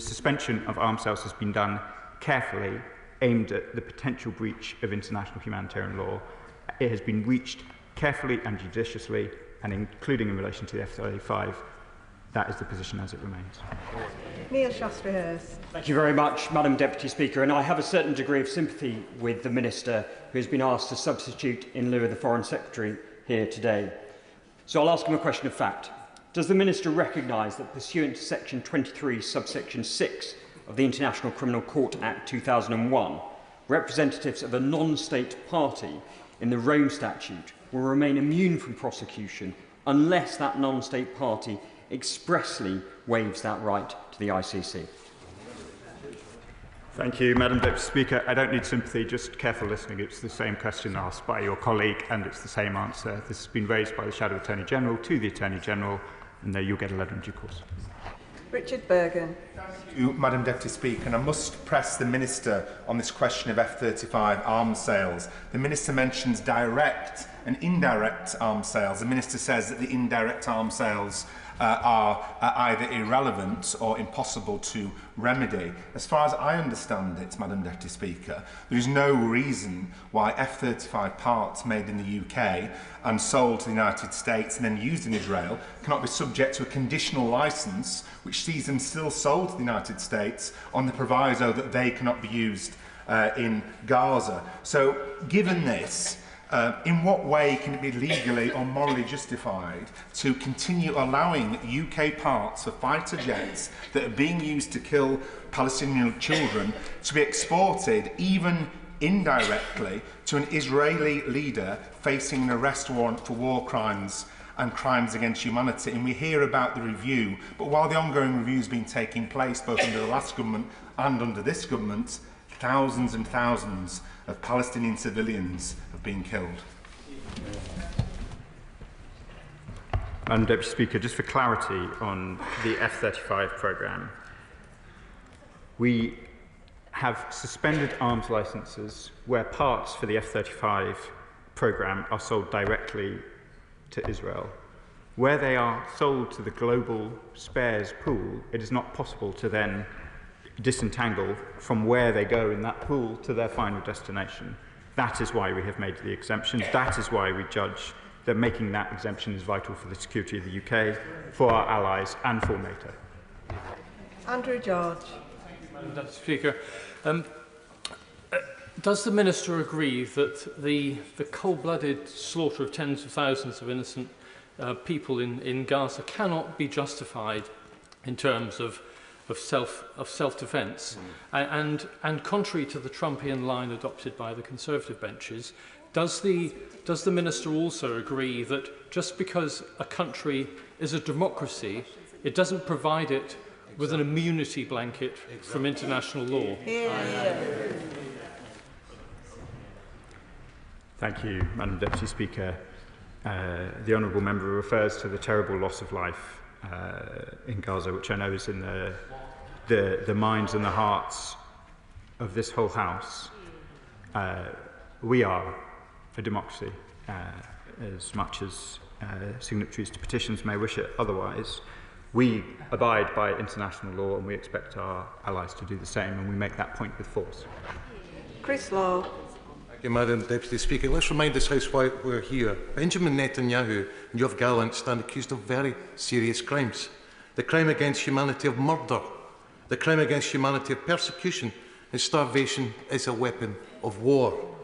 suspension of arms sales has been done carefully, aimed at the potential breach of international humanitarian law. It has been reached carefully and judiciously, and including in relation to the F-35. That is the position as it remains. Neil Shastri-Hurst. Thank you very much, Madam Deputy Speaker. And I have a certain degree of sympathy with the Minister who has been asked to substitute in lieu of the Foreign Secretary here today. So I'll ask him a question of fact. Does the Minister recognise that pursuant to Section 23, subsection 6 of the International Criminal Court Act 2001, representatives of a non-state party in the Rome Statute will remain immune from prosecution unless that non-state party expressly waives that right to the ICC? Thank you, Madam Deputy Speaker. I don't need sympathy, just careful listening. It's the same question asked by your colleague, and it's the same answer. This has been raised by the Shadow Attorney General to the Attorney General, and you'll get a letter in due course. Richard Bergen. Thank you, Madam Deputy Speaker, and I must press the Minister on this question of F-35 arms sales. The Minister mentions direct and indirect arms sales. The Minister says that the indirect arms sales are either irrelevant or impossible to remedy. As far as I understand it, Madam Deputy Speaker, there is no reason why F-35 parts made in the UK and sold to the United States and then used in Israel cannot be subject to a conditional licence which sees them still sold to the United States on the proviso that they cannot be used in Gaza. So, given this, in what way can it be legally or morally justified to continue allowing UK parts for fighter jets that are being used to kill Palestinian children to be exported, even indirectly, to an Israeli leader facing an arrest warrant for war crimes and crimes against humanity? And we hear about the review, but while the ongoing review has been taking place both under the last government and under this government, thousands and thousands of Palestinian civilians have been killed. Madam Deputy Speaker, just for clarity on the F-35 programme, we have suspended arms licences where parts for the F-35 programme are sold directly to Israel. Where they are sold to the global spares pool, it is not possible to then disentangle from where they go in that pool to their final destination. That is why we have made the exemption. That is why we judge that making that exemption is vital for the security of the UK, for our allies and for NATO. Andrew George. Madam Deputy Speaker, does the Minister agree that the cold-blooded slaughter of tens of thousands of innocent people in Gaza cannot be justified in terms of self-defence? And contrary to the Trumpian line adopted by the Conservative benches, does the Minister also agree that just because a country is a democracy, it doesn't provide it with an immunity blanket from international law? Thank you, Madam Deputy Speaker. The Honourable Member refers to the terrible loss of life in Gaza, which I know is in the minds and the hearts of this whole House. We are a democracy, as much as signatories to petitions may wish it otherwise. We abide by international law, and we expect our allies to do the same, and we make that point with force. Chris Law. Thank you, Madam Deputy Speaker. Let's remind this House why we're here. Benjamin Netanyahu and Yoav Gallant stand accused of very serious crimes. The crime against humanity of murder, the crime against humanity of persecution and starvation is a weapon of war.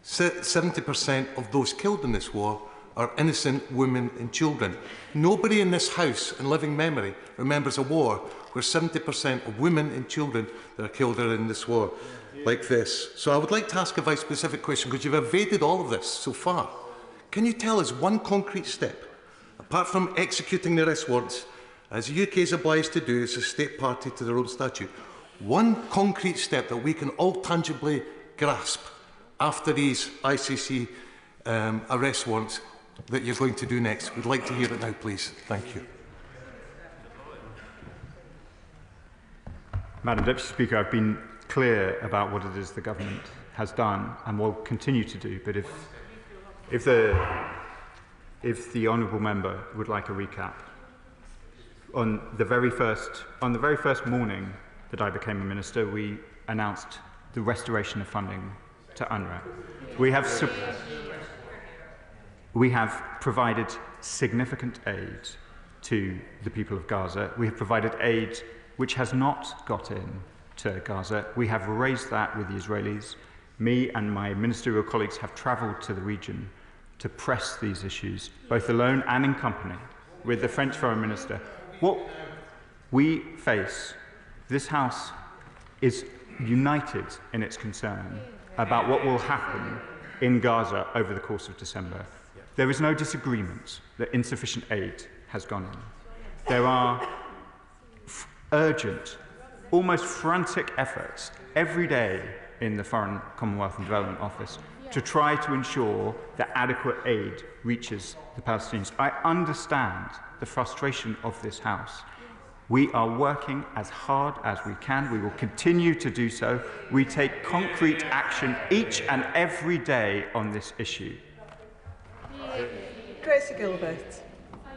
70% of those killed in this war are innocent women and children. Nobody in this House in living memory remembers a war where 70% of women and children that are killed are in this war like this. So I would like to ask a very specific question, because you've evaded all of this so far. can you tell us one concrete step, apart from executing the arrest warrants, as the UK is obliged to do as a state party to their own statute, one concrete step that we can all tangibly grasp after these ICC arrest warrants that you're going to do next? We'd like to hear it now, please. Thank you. Madam Deputy Speaker, I've been clear about what it is the government has done and will continue to do, but if the honourable member would like a recap, on the very first morning that I became a minister, we announced the restoration of funding to UNRWA. We have provided significant aid to the people of Gaza. We have provided aid which has not got in to Gaza. We have raised that with the Israelis. Me and my ministerial colleagues have travelled to the region to press these issues, both alone and in company with the French Foreign Minister. What we face, this House is united in its concern about what will happen in Gaza over the course of December. There is no disagreement that insufficient aid has gone in. There are urgent, almost frantic efforts every day in the Foreign, Commonwealth and Development Office to try to ensure that adequate aid reaches the Palestinians. I understand the frustration of this House. We are working as hard as we can. We will continue to do so. We take concrete action each and every day on this issue. Tracy Gilbert.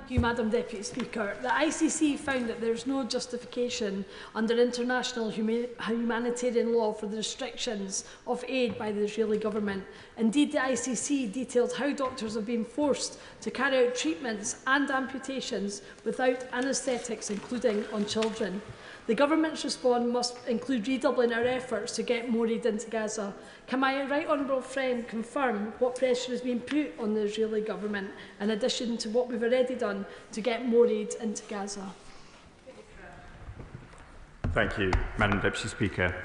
Thank you, Madam Deputy Speaker. The ICC found that there is no justification under international humanitarian law for the restrictions of aid by the Israeli government. Indeed, the ICC detailed how doctors have been forced to carry out treatments and amputations without anaesthetics, including on children. The government's response must include redoubling our efforts to get more aid into Gaza. Can my right honourable friend confirm what pressure is being put on the Israeli government, in addition to what we've already done to get more aid into Gaza? Thank you, Madam Deputy Speaker.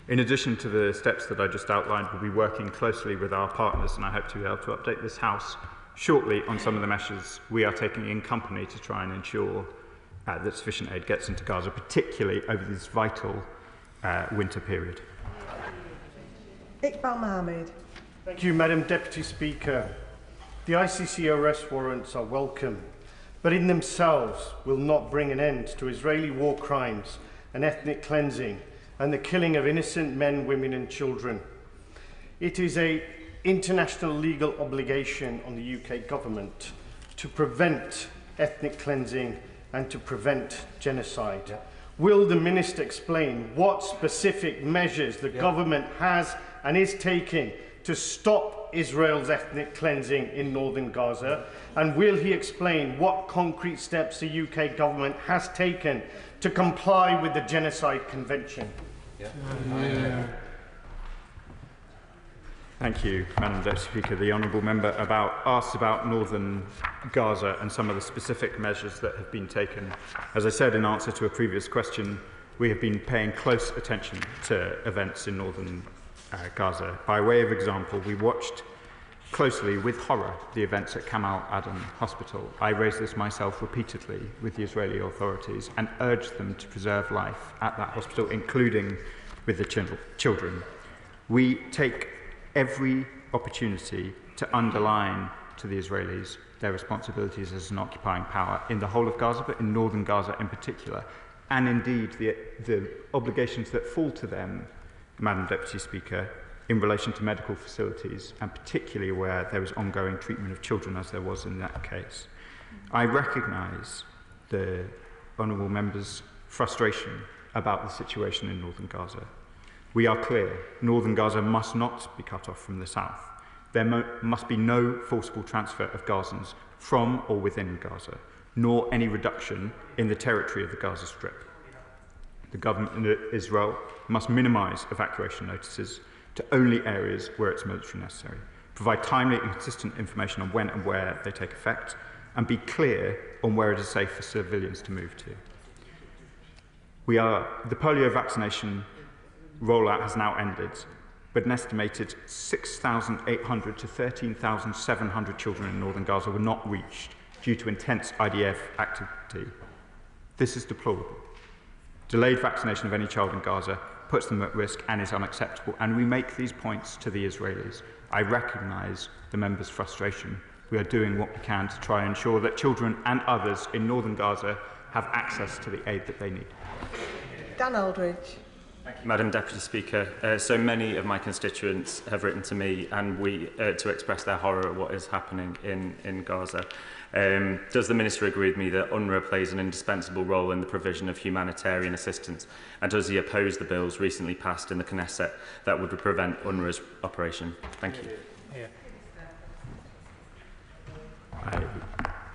In addition to the steps that I just outlined, we'll be working closely with our partners, and I hope to be able to update this House shortly on some of the measures we are taking in company to try and ensure that sufficient aid gets into Gaza, particularly over this vital winter period. Iqbal Mohammed. Thank you, Madam Deputy Speaker. The ICC arrest warrants are welcome, but in themselves will not bring an end to Israeli war crimes and ethnic cleansing and the killing of innocent men, women and children. It is an international legal obligation on the UK government to prevent ethnic cleansing and to prevent genocide. Will the Minister explain what specific measures the government has and is taking to stop Israel's ethnic cleansing in northern Gaza? And will he explain what concrete steps the UK government has taken to comply with the Genocide Convention? Thank you, Madam Deputy Speaker. The honourable member asked about northern Gaza and some of the specific measures that have been taken. As I said in answer to a previous question, we have been paying close attention to events in northern Gaza. By way of example, we watched closely with horror the events at Kamal Addan Hospital. I raised this myself repeatedly with the Israeli authorities and urged them to preserve life at that hospital, including with the children. We take every opportunity to underline to the Israelis their responsibilities as an occupying power in the whole of Gaza, but in northern Gaza in particular, and indeed the obligations that fall to them, Madam Deputy Speaker, in relation to medical facilities, and particularly where there is ongoing treatment of children, as there was in that case. I recognise the honourable member's frustration about the situation in northern Gaza. We are clear, northern Gaza must not be cut off from the south. There must be no forcible transfer of Gazans from or within Gaza, nor any reduction in the territory of the Gaza Strip. The government of Israel must minimise evacuation notices to only areas where it's military necessary, provide timely and consistent information on when and where they take effect, and be clear on where it is safe for civilians to move to. The polio vaccination rollout has now ended, but an estimated 6,800 to 13,700 children in northern Gaza were not reached due to intense IDF activity. This is deplorable. Delayed vaccination of any child in Gaza puts them at risk and is unacceptable, and we make these points to the Israelis. I recognise the members' frustration. We are doing what we can to try and ensure that children and others in northern Gaza have access to the aid that they need. Dan Aldridge. Thank you, Madam Deputy Speaker. So many of my constituents have written to me and to express their horror at what is happening in Gaza. Does the Minister agree with me that UNRWA plays an indispensable role in the provision of humanitarian assistance? And does he oppose the bills recently passed in the Knesset that would prevent UNRWA's operation? Thank you. I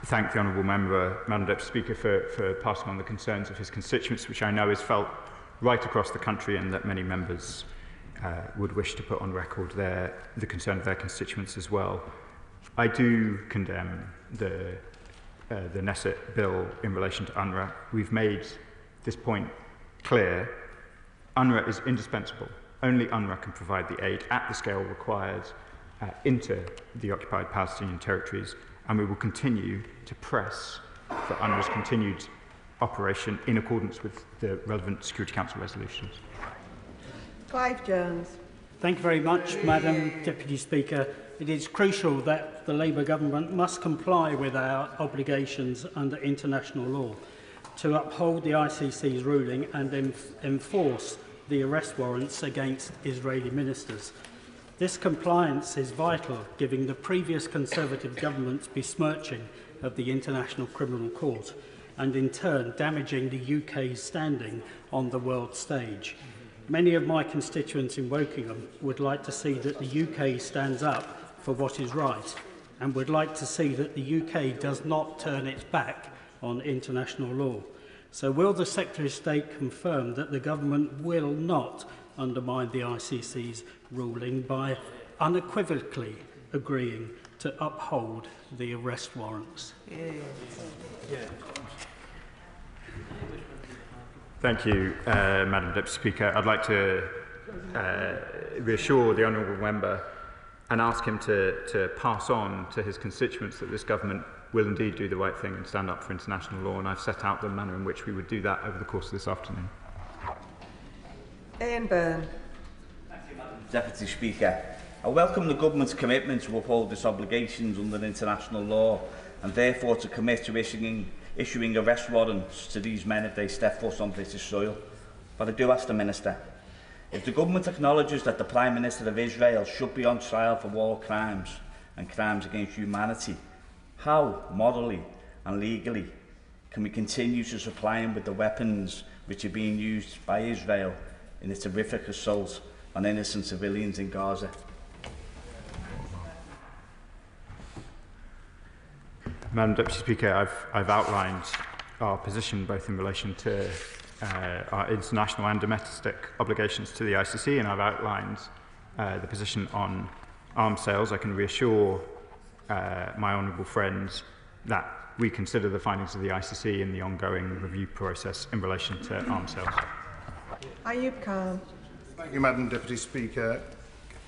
thank the Honourable Member, Madam Deputy Speaker, for passing on the concerns of his constituents, which I know is felt right across the country, and that many members would wish to put on record the concern of their constituents as well. I do condemn the Knesset bill in relation to UNRWA. We've made this point clear. UNRWA is indispensable. Only UNRWA can provide the aid at the scale required into the occupied Palestinian territories, and we will continue to press for UNRWA's continued operation in accordance with the relevant Security Council resolutions. Clive Jones. Thank you very much, Madam Deputy Speaker. It is crucial that the Labour government must comply with our obligations under international law to uphold the ICC's ruling and enforce the arrest warrants against Israeli ministers. This compliance is vital, given the previous Conservative government's besmirching of the International Criminal Court and in turn damaging the UK's standing on the world stage. Many of my constituents in Wokingham would like to see that the UK stands up for what is right and would like to see that the UK does not turn its back on international law. So will the Secretary of State confirm that the government will not undermine the ICC's ruling by unequivocally agreeing to uphold the arrest warrants? Thank you, Madam Deputy Speaker. I'd like to reassure the Honourable Member and ask him to pass on to his constituents that this government will indeed do the right thing and stand up for international law, and I've set out the manner in which we would do that over the course of this afternoon. Ian Byrne. Thank you, Madam Deputy Speaker. I welcome the government's commitment to uphold its obligations under international law and therefore to commit to issuing arrest warrants to these men if they step foot on British soil. But I do ask the Minister, if the government acknowledges that the Prime Minister of Israel should be on trial for war crimes and crimes against humanity, how, morally and legally, can we continue to supply him with the weapons which are being used by Israel in its horrific assault on innocent civilians in Gaza? Madam Deputy Speaker, I've outlined our position both in relation to our international and domestic obligations to the ICC, and I've outlined the position on arms sales. I can reassure my honourable friends that we consider the findings of the ICC in the ongoing review process in relation to arms sales. Ayub Khan. Thank you, Madam Deputy Speaker.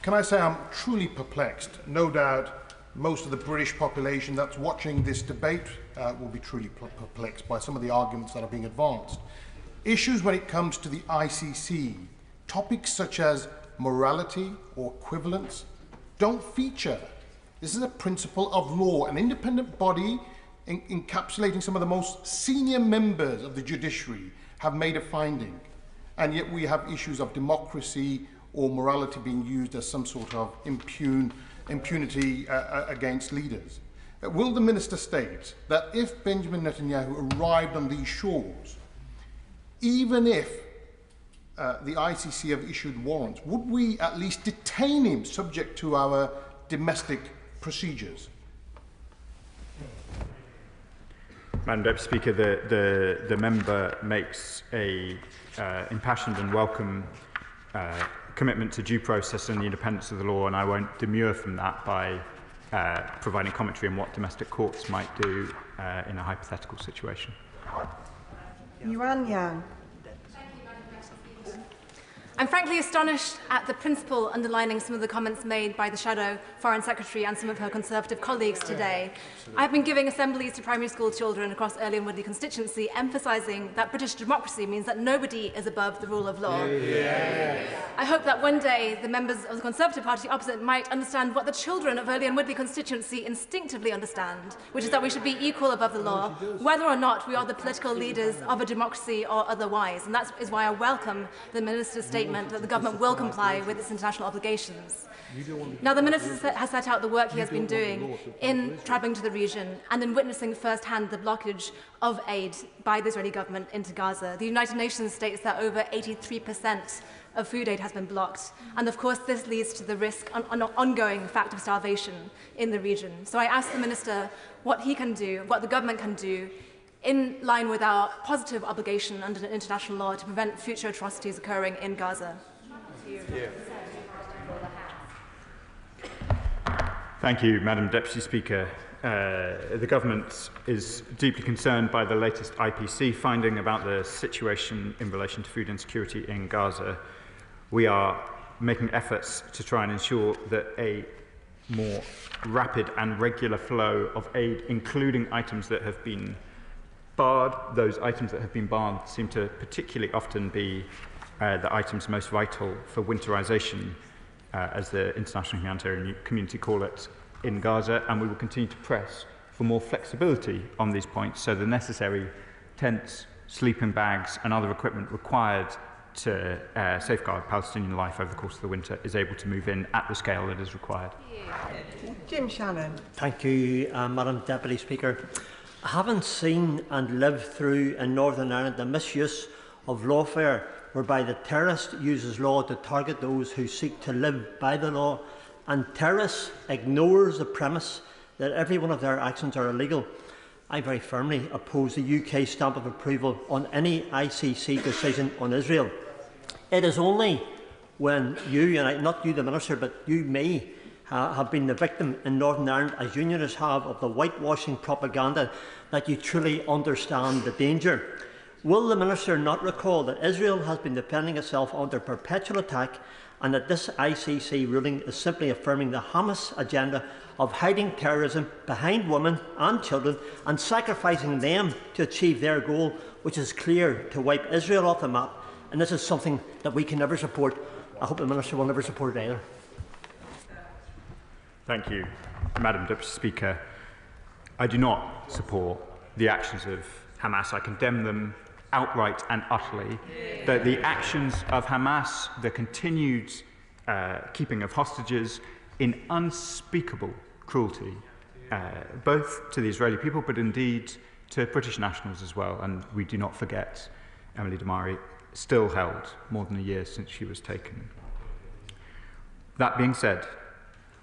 Can I say I'm truly perplexed? No doubt most of the British population that's watching this debate will be truly perplexed by some of the arguments that are being advanced. Issues when it comes to the ICC, topics such as morality or equivalence, don't feature. This is a principle of law, an independent body encapsulating some of the most senior members of the judiciary have made a finding, and yet we have issues of democracy or morality being used as some sort of impunity against leaders. Will the Minister state that if Benjamin Netanyahu arrived on these shores, even if the ICC have issued warrants, would we at least detain him subject to our domestic procedures? Madam Deputy Speaker, the member makes a impassioned and welcome commitment to due process and the independence of the law, and I won't demur from that by providing commentary on what domestic courts might do in a hypothetical situation. Yuan Yang. I'm frankly astonished at the principle underlining some of the comments made by the Shadow Foreign Secretary and some of her Conservative colleagues today. I've been giving assemblies to primary school children across Early and Woodley constituency, emphasising that British democracy means that nobody is above the rule of law. I hope that one day the members of the Conservative Party opposite might understand what the children of Early and Woodley constituency instinctively understand, which is that we should be equal above the law, whether or not we are the political leaders of a democracy or otherwise. And that is why I welcome the Minister's statement that the government will comply with its international obligations. Now, the Minister has set out the work he has been doing in travelling to the region and in witnessing firsthand the blockage of aid by the Israeli government into Gaza. The United Nations states that over 83% of food aid has been blocked. And of course, this leads to the risk, an ongoing fact of starvation in the region. So I ask the Minister what he can do, what the government can do, in line with our positive obligation under international law to prevent future atrocities occurring in Gaza. Thank you, Madam Deputy Speaker. The government is deeply concerned by the latest IPC finding about the situation in relation to food insecurity in Gaza. We are making efforts to try and ensure that a more rapid and regular flow of aid, including items that have been barred. Those items that have been barred seem to particularly often be the items most vital for winterization, as the international humanitarian community call it, in Gaza, and we will continue to press for more flexibility on these points so the necessary tents, sleeping bags and other equipment required to safeguard Palestinian life over the course of the winter is able to move in at the scale that is required. Jim Shannon. Thank you, Madam Deputy Speaker. I haven't seen and lived through in Northern Ireland the misuse of lawfare whereby the terrorist uses law to target those who seek to live by the law, and terrorists ignores the premise that every one of their actions are illegal. I very firmly oppose the UK stamp of approval on any ICC decision on Israel. It is only when you, and not you the Minister, but you, me, have been the victim in Northern Ireland, as unionists have, of the whitewashing propaganda, that you truly understand the danger. Will the Minister not recall that Israel has been defending itself under perpetual attack, and that this ICC ruling is simply affirming the Hamas agenda of hiding terrorism behind women and children and sacrificing them to achieve their goal, which is clear, to wipe Israel off the map? And this is something that we can never support. I hope the Minister will never support it either. Thank you, Madam Deputy Speaker. I do not support the actions of Hamas. I condemn them outright and utterly. The actions of Hamas, the continued keeping of hostages in unspeakable cruelty, both to the Israeli people, but indeed to British nationals as well. And we do not forget Emily Damari, still held more than a year since she was taken. That being said,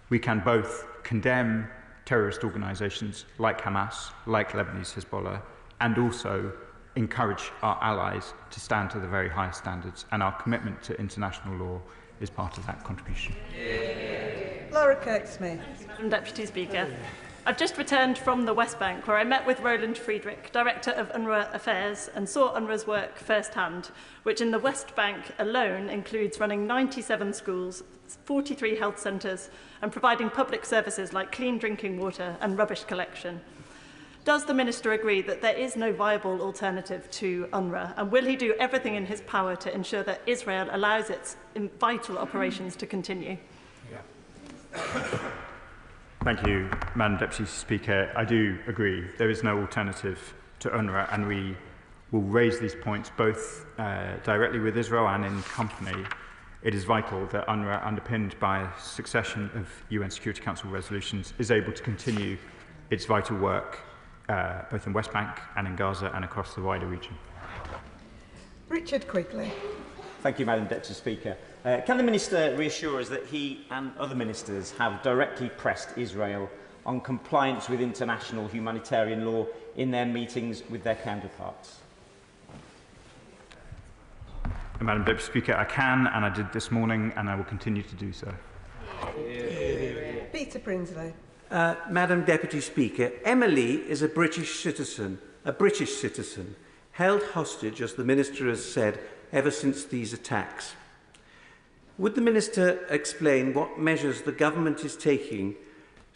we can both condemn terrorist organisations like Hamas, like Lebanese Hezbollah, and also encourage our allies to stand to the very highest standards, and our commitment to international law is part of that contribution. Laura Kirk-Smith. Madam Deputy Speaker, I've just returned from the West Bank, where I met with Roland Friedrich, Director of UNRWA Affairs, and saw UNRWA's work firsthand, which in the West Bank alone includes running 97 schools, 43 health centres, and providing public services like clean drinking water and rubbish collection. Does the Minister agree that there is no viable alternative to UNRWA, and will he do everything in his power to ensure that Israel allows its vital operations to continue? Thank you, Madam Deputy Speaker. I do agree there is no alternative to UNRWA, and we will raise these points both directly with Israel and in company. It is vital that UNRWA, underpinned by a succession of UN Security Council resolutions, is able to continue its vital work both in West Bank and in Gaza and across the wider region. Richard Quigley. Thank you, Madam Deputy Speaker. Can the Minister reassure us that he and other ministers have directly pressed Israel on compliance with international humanitarian law in their meetings with their counterparts? Madam Deputy Speaker, I can, and I did this morning, and I will continue to do so. Peter Prinsley. Madam Deputy Speaker, Emily is a British citizen, held hostage, as the Minister has said, ever since these attacks. Would the Minister explain what measures the government is taking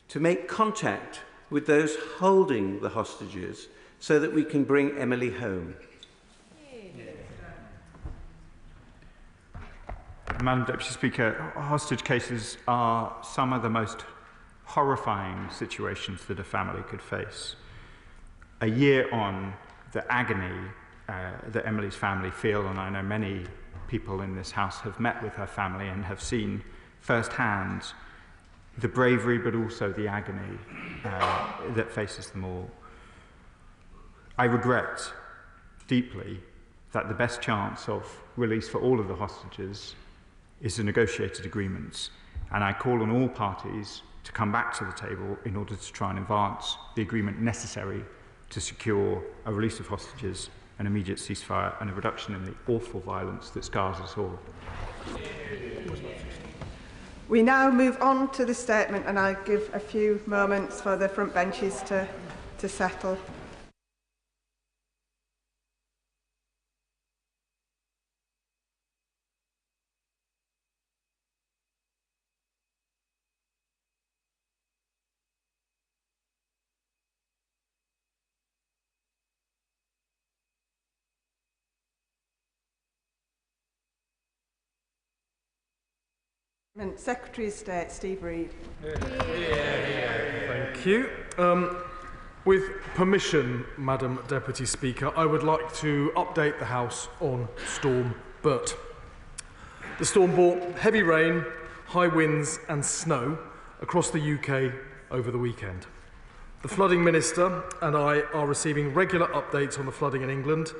to make contact with those holding the hostages so that we can bring Emily home? Madam Deputy Speaker, hostage cases are some of the most horrifying situations that a family could face. A year on, the agony that Emily's family feel, and I know many people in this House have met with her family and have seen firsthand the bravery but also the agony that faces them all. I regret deeply that the best chance of release for all of the hostages is a negotiated agreement, and I call on all parties to come back to the table in order to try and advance the agreement necessary to secure a release of hostages, an immediate ceasefire and a reduction in the awful violence that scars us all. We now move on to the statement, and I'll give a few moments for the front benches to settle. Secretary of State Steve Reid. Thank you. With permission, Madam Deputy Speaker, I would like to update the House on Storm Bert. The storm brought heavy rain, high winds and snow across the UK over the weekend. The Flooding Minister and I are receiving regular updates on the flooding in England.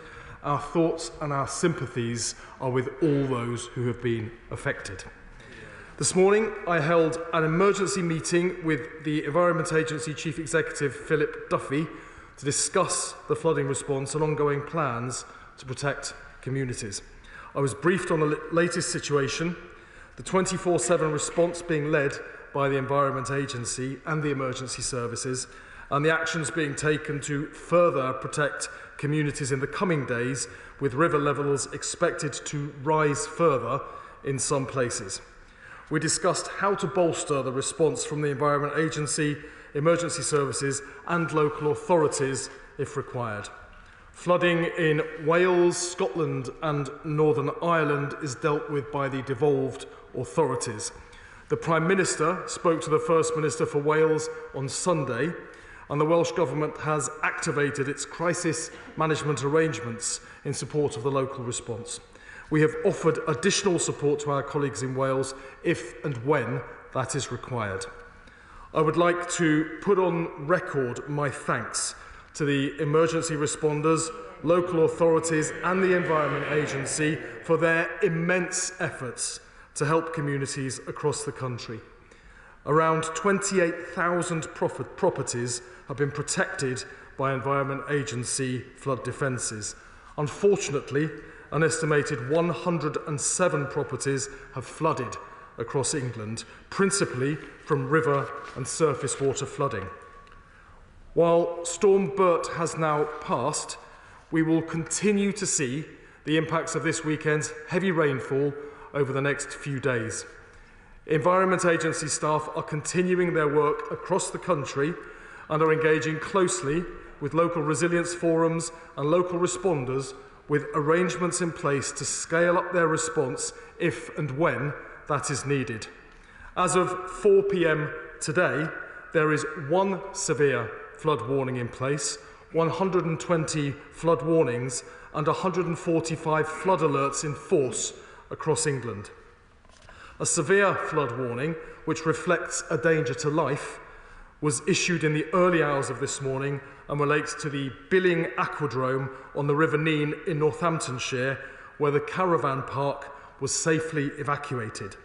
Our thoughts and our sympathies are with all those who have been affected. This morning, I held an emergency meeting with the Environment Agency Chief Executive Philip Duffy to discuss the flooding response and ongoing plans to protect communities. I was briefed on the latest situation, the 24/7 response being led by the Environment Agency and the emergency services, and the actions being taken to further protect communities in the coming days, with river levels expected to rise further in some places. We discussed how to bolster the response from the Environment Agency, emergency services and local authorities if required. Flooding in Wales, Scotland and Northern Ireland is dealt with by the devolved authorities. The Prime Minister spoke to the First Minister for Wales on Sunday, and the Welsh Government has activated its crisis management arrangements in support of the local response. We have offered additional support to our colleagues in Wales if and when that is required. I would like to put on record my thanks to the emergency responders, local authorities and the Environment Agency for their immense efforts to help communities across the country. Around 28,000 properties have been protected by Environment Agency flood defences. Unfortunately, an estimated 107 properties have flooded across England, principally from river and surface water flooding. While Storm Bert has now passed, we will continue to see the impacts of this weekend's heavy rainfall over the next few days. Environment Agency staff are continuing their work across the country and are engaging closely with local resilience forums and local responders, with arrangements in place to scale up their response if and when that is needed. As of 4 p.m. today, there is one severe flood warning in place, 120 flood warnings and 145 flood alerts in force across England. A severe flood warning, which reflects a danger to life, was issued in the early hours of this morning and relates to the Billing Aquadrome on the River Nene in Northamptonshire, where the caravan park was safely evacuated.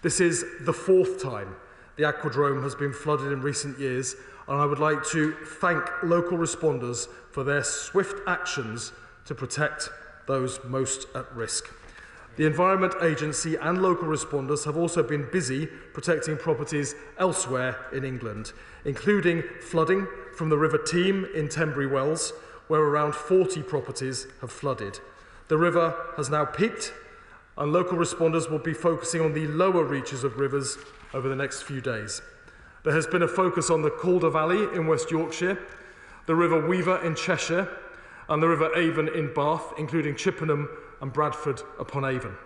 This is the fourth time the Aquadrome has been flooded in recent years, and I would like to thank local responders for their swift actions to protect those most at risk. The Environment Agency and local responders have also been busy protecting properties elsewhere in England, including flooding from the River Teme in Tenbury Wells, where around 40 properties have flooded. The river has now peaked and local responders will be focusing on the lower reaches of rivers over the next few days. There has been a focus on the Calder Valley in West Yorkshire, the River Weaver in Cheshire, and the River Avon in Bath, including Chippenham and Bradford upon Avon.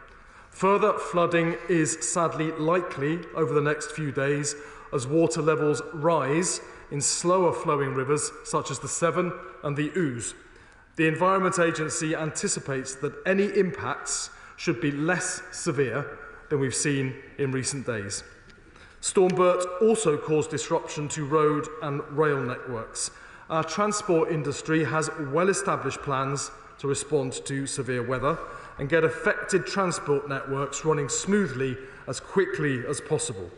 Further flooding is sadly likely over the next few days as water levels rise in slower flowing rivers such as the Severn and the Ouse. The Environment Agency anticipates that any impacts should be less severe than we've seen in recent days. Storm Bert also caused disruption to road and rail networks. Our transport industry has well-established plans to respond to severe weather and get affected transport networks running smoothly as quickly as possible.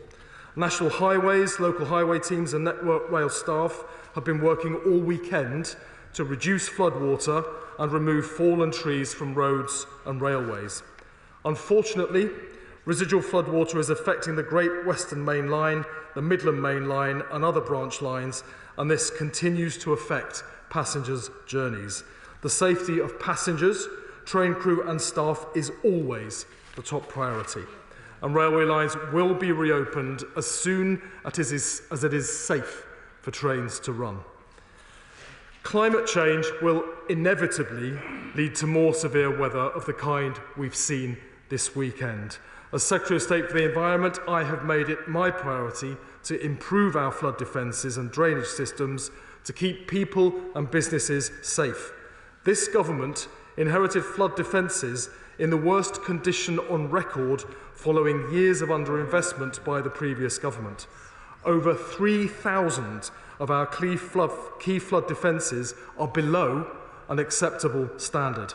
National highways, local highway teams and Network Rail staff have been working all weekend to reduce floodwater and remove fallen trees from roads and railways. Unfortunately, residual floodwater is affecting the Great Western Main Line, the Midland Main Line and other branch lines, and this continues to affect passengers' journeys. The safety of passengers, train crew and staff is always the top priority, and railway lines will be reopened as soon as it is safe for trains to run. Climate change will inevitably lead to more severe weather of the kind we've seen this weekend. As Secretary of State for the Environment, I have made it my priority to improve our flood defences and drainage systems to keep people and businesses safe. This government inherited flood defences in the worst condition on record following years of underinvestment by the previous government. Over 3,000 of our key flood defences are below an acceptable standard.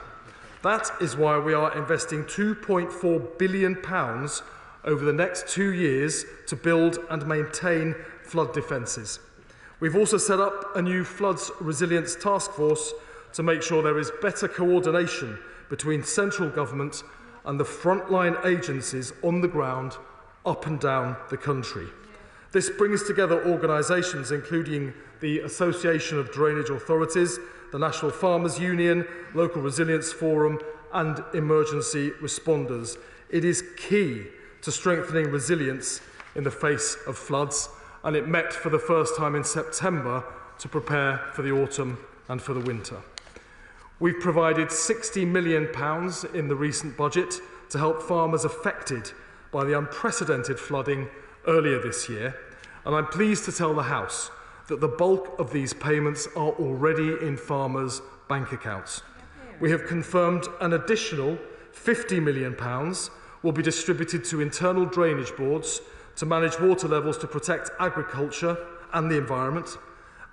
That is why we are investing £2.4 billion over the next 2 years to build and maintain flood defences. We've also set up a new Floods Resilience Task Force to make sure there is better coordination between central government and the frontline agencies on the ground up and down the country. This brings together organisations including the Association of Drainage Authorities, the National Farmers Union, Local Resilience Forum and emergency responders. It is key to strengthening resilience in the face of floods, and it met for the first time in September to prepare for the autumn and for the winter. We've provided £60 million in the recent budget to help farmers affected by the unprecedented flooding earlier this year, and I'm pleased to tell the House that the bulk of these payments are already in farmers' bank accounts. We have confirmed an additional £50 million will be distributed to internal drainage boards to manage water levels to protect agriculture and the environment,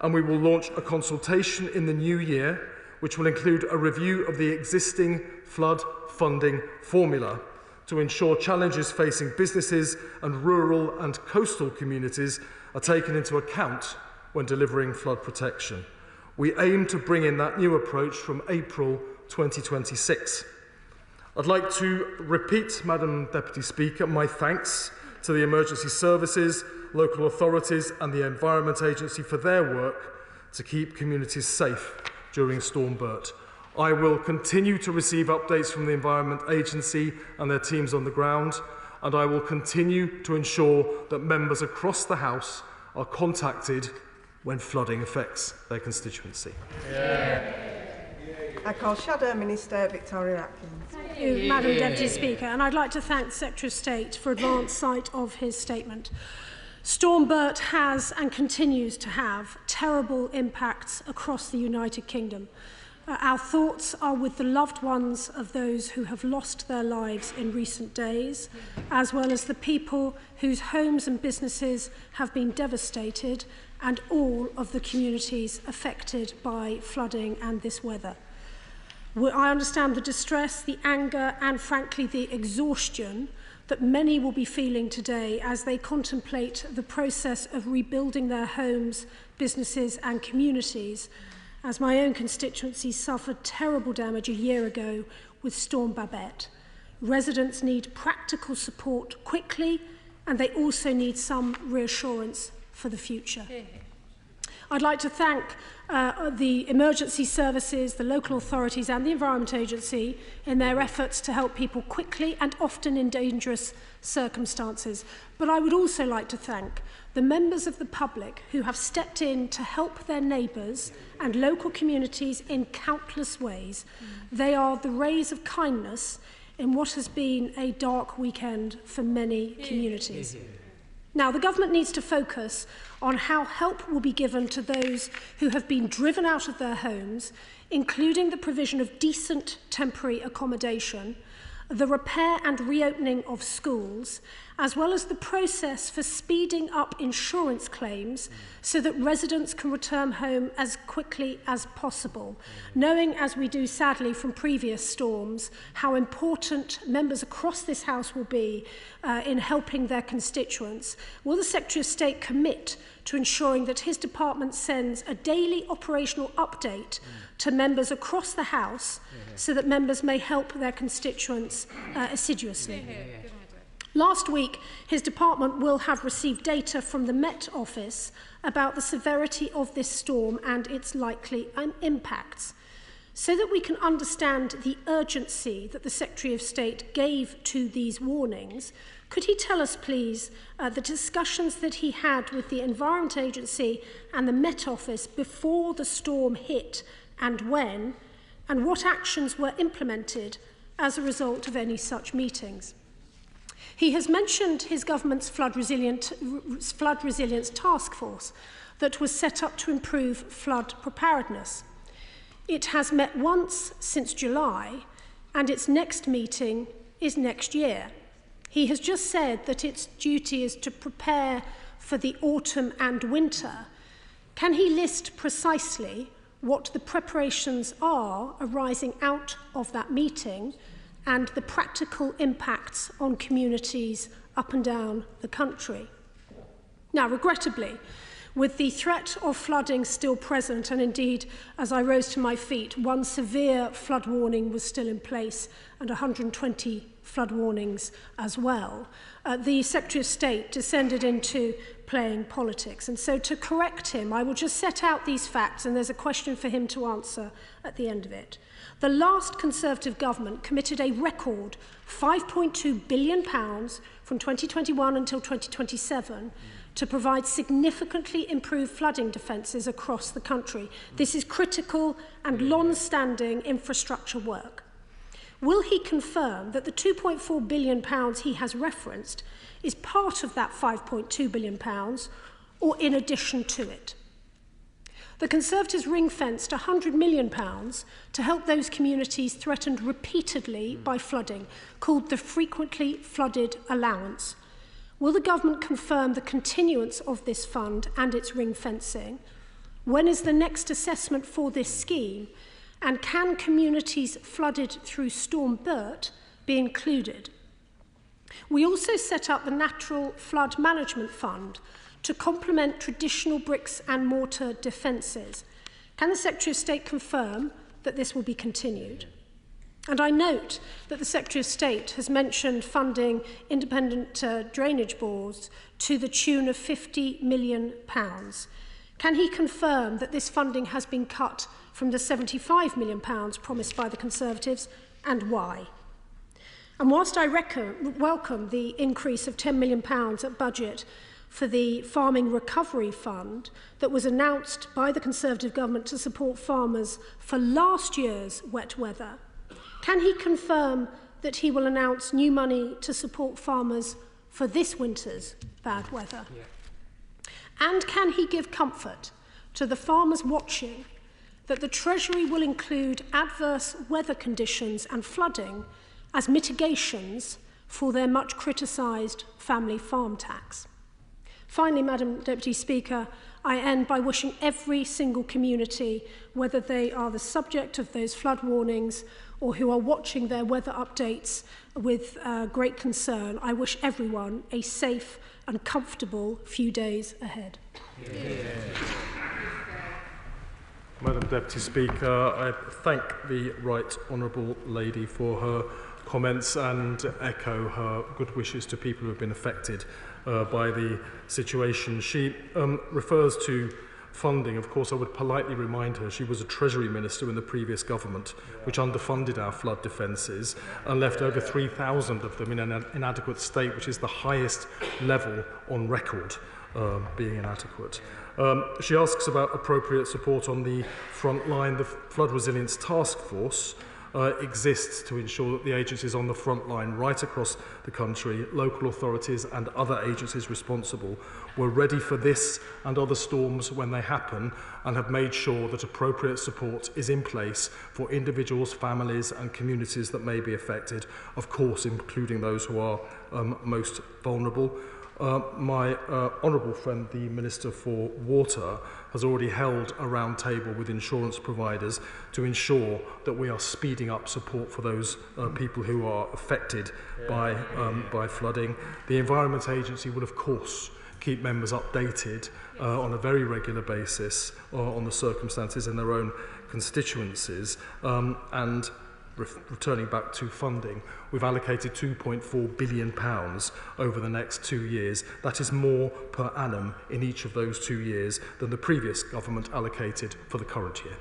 and we will launch a consultation in the new year which will include a review of the existing flood funding formula to ensure challenges facing businesses and rural and coastal communities are taken into account when delivering flood protection. We aim to bring in that new approach from April 2026. I'd like to repeat, Madam Deputy Speaker, my thanks to the emergency services, local authorities and the Environment Agency for their work to keep communities safe during Storm Bert. I will continue to receive updates from the Environment Agency and their teams on the ground, and I will continue to ensure that members across the House are contacted when flooding affects their constituency. I call Shadow Minister Victoria Atkins. Thank you, Madam Deputy Speaker, and I'd like to thank the Secretary of State for advance sight of his statement. Storm Bert has and continues to have terrible impacts across the United Kingdom. Our thoughts are with the loved ones of those who have lost their lives in recent days, as well as the people whose homes and businesses have been devastated, and all of the communities affected by flooding and this weather. I understand the distress, the anger, and frankly the exhaustion that many will be feeling today as they contemplate the process of rebuilding their homes, businesses, and communities, as my own constituency suffered terrible damage a year ago with Storm Bert. Residents need practical support quickly, and they also need some reassurance for the future. I'd like to thank the emergency services, the local authorities and the Environment Agency in their efforts to help people quickly and often in dangerous circumstances. But I would also like to thank the members of the public who have stepped in to help their neighbours and local communities in countless ways. They are the rays of kindness in what has been a dark weekend for many communities. Now, the government needs to focus on how help will be given to those who have been driven out of their homes, including the provision of decent temporary accommodation, the repair and reopening of schools, as well as the process for speeding up insurance claims so that residents can return home as quickly as possible, knowing, as we do sadly from previous storms, how important members across this House will be in helping their constituents. Will the Secretary of State commit to ensuring that his department sends a daily operational update to members across the House so that members may help their constituents assiduously? Last week, his department will have received data from the Met Office about the severity of this storm and its likely impacts. So that we can understand the urgency that the Secretary of State gave to these warnings, could he tell us, please, the discussions that he had with the Environment Agency and the Met Office before the storm hit and when, and what actions were implemented as a result of any such meetings? He has mentioned his government's flood resilience task force that was set up to improve flood preparedness. It has met once since July, and its next meeting is next year. He has just said that its duty is to prepare for the autumn and winter. Can he list precisely what the preparations are arising out of that meeting and the practical impacts on communities up and down the country? Now, regrettably, with the threat of flooding still present, and indeed, as I rose to my feet, one severe flood warning was still in place and 120 flood warnings as well, the Secretary of State descended into playing politics. And so to correct him, I will just set out these facts, and there's a question for him to answer at the end of it. The last Conservative government committed a record £5.2 billion from 2021 until 2027 to provide significantly improved flooding defences across the country. This is critical and long-standing infrastructure work. Will he confirm that the £2.4 billion he has referenced is part of that £5.2 billion or in addition to it? The Conservatives ring-fenced £100 million to help those communities threatened repeatedly by flooding, called the Frequently Flooded Allowance. Will the government confirm the continuance of this fund and its ring-fencing? When is the next assessment for this scheme? And can communities flooded through Storm Bert be included? We also set up the Natural Flood Management Fund to complement traditional bricks and mortar defences. Can the Secretary of State confirm that this will be continued? And I note that the Secretary of State has mentioned funding independent drainage boards to the tune of £50 million. Can he confirm that this funding has been cut from the £75 million promised by the Conservatives, and why? And whilst I welcome the increase of £10 million at budget for the Farming Recovery Fund that was announced by the Conservative government to support farmers for last year's wet weather, can he confirm that he will announce new money to support farmers for this winter's bad weather? And can he give comfort to the farmers watching that the Treasury will include adverse weather conditions and flooding as mitigations for their much criticised family farm tax? Finally, Madam Deputy Speaker, I end by wishing every single community, whether they are the subject of those flood warnings or who are watching their weather updates with great concern, I wish everyone a safe and comfortable few days ahead. Madam Deputy Speaker, I thank the Right Honourable Lady for her comments and echo her good wishes to people who have been affected by the situation. She refers to funding, of course, I would politely remind her she was a Treasury Minister in the previous government, which underfunded our flood defences and left over 3,000 of them in an inadequate state, which is the highest level on record being inadequate. She asks about appropriate support on the front line. The Flood Resilience Task Force exists to ensure that the agencies on the front line right across the country, local authorities and other agencies responsible, were ready for this and other storms when they happen and have made sure that appropriate support is in place for individuals, families and communities that may be affected, of course including those who are most vulnerable. My honourable friend, the Minister for Water, has already held a round table with insurance providers to ensure that we are speeding up support for those people who are affected by flooding. The Environment Agency will, of course, keep members updated on a very regular basis on the circumstances in their own constituencies. And returning back to funding, we've allocated £2.4 billion over the next 2 years. That is more per annum in each of those 2 years than the previous government allocated for the current year.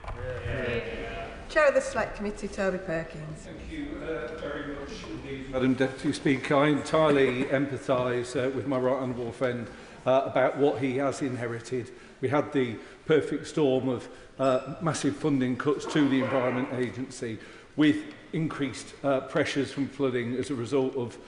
Chair of the Select Committee, Toby Perkins. Thank you very much indeed, Madam Deputy Speaker. I entirely empathise with my right honourable friend about what he has inherited. We had the perfect storm of massive funding cuts to the Environment Agency, with increased pressures from flooding as a result of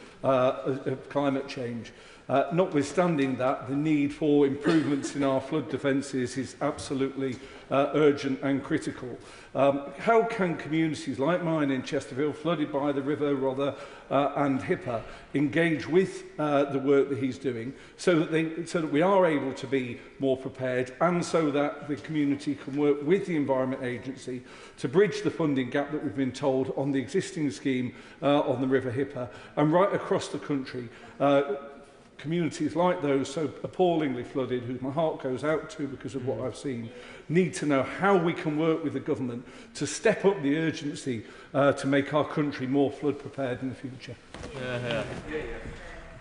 climate change. Notwithstanding that, the need for improvements in our flood defences is absolutely urgent and critical. How can communities like mine in Chesterfield, flooded by the River Rother and Hipper, engage with the work that he's doing so that we are able to be more prepared, and so that the community can work with the Environment Agency to bridge the funding gap that we've been told on the existing scheme on the River Hipper, and right across the country, communities like those so appallingly flooded, who my heart goes out to because of what I've seen, need to know how we can work with the government to step up the urgency to make our country more flood prepared in the future.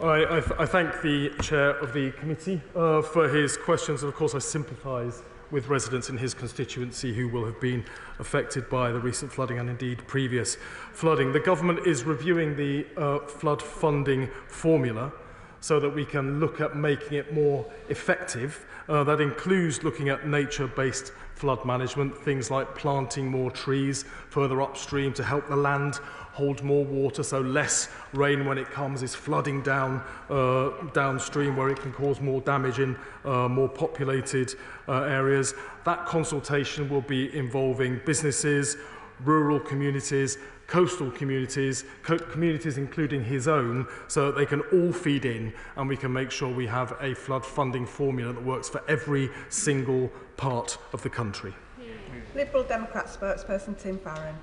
I thank the Chair of the Committee for his questions, and of course I sympathise with residents in his constituency who will have been affected by the recent flooding and indeed previous flooding. The government is reviewing the flood funding formula so that we can look at making it more effective. That includes looking at nature-based flood management, things like planting more trees further upstream to help the land hold more water, so less rain when it comes is flooding downstream where it can cause more damage in more populated areas. That consultation will be involving businesses, rural communities, coastal communities, communities including his own, so that they can all feed in and we can make sure we have a flood funding formula that works for every single part of the country. Liberal Democrat spokesperson Tim Farron.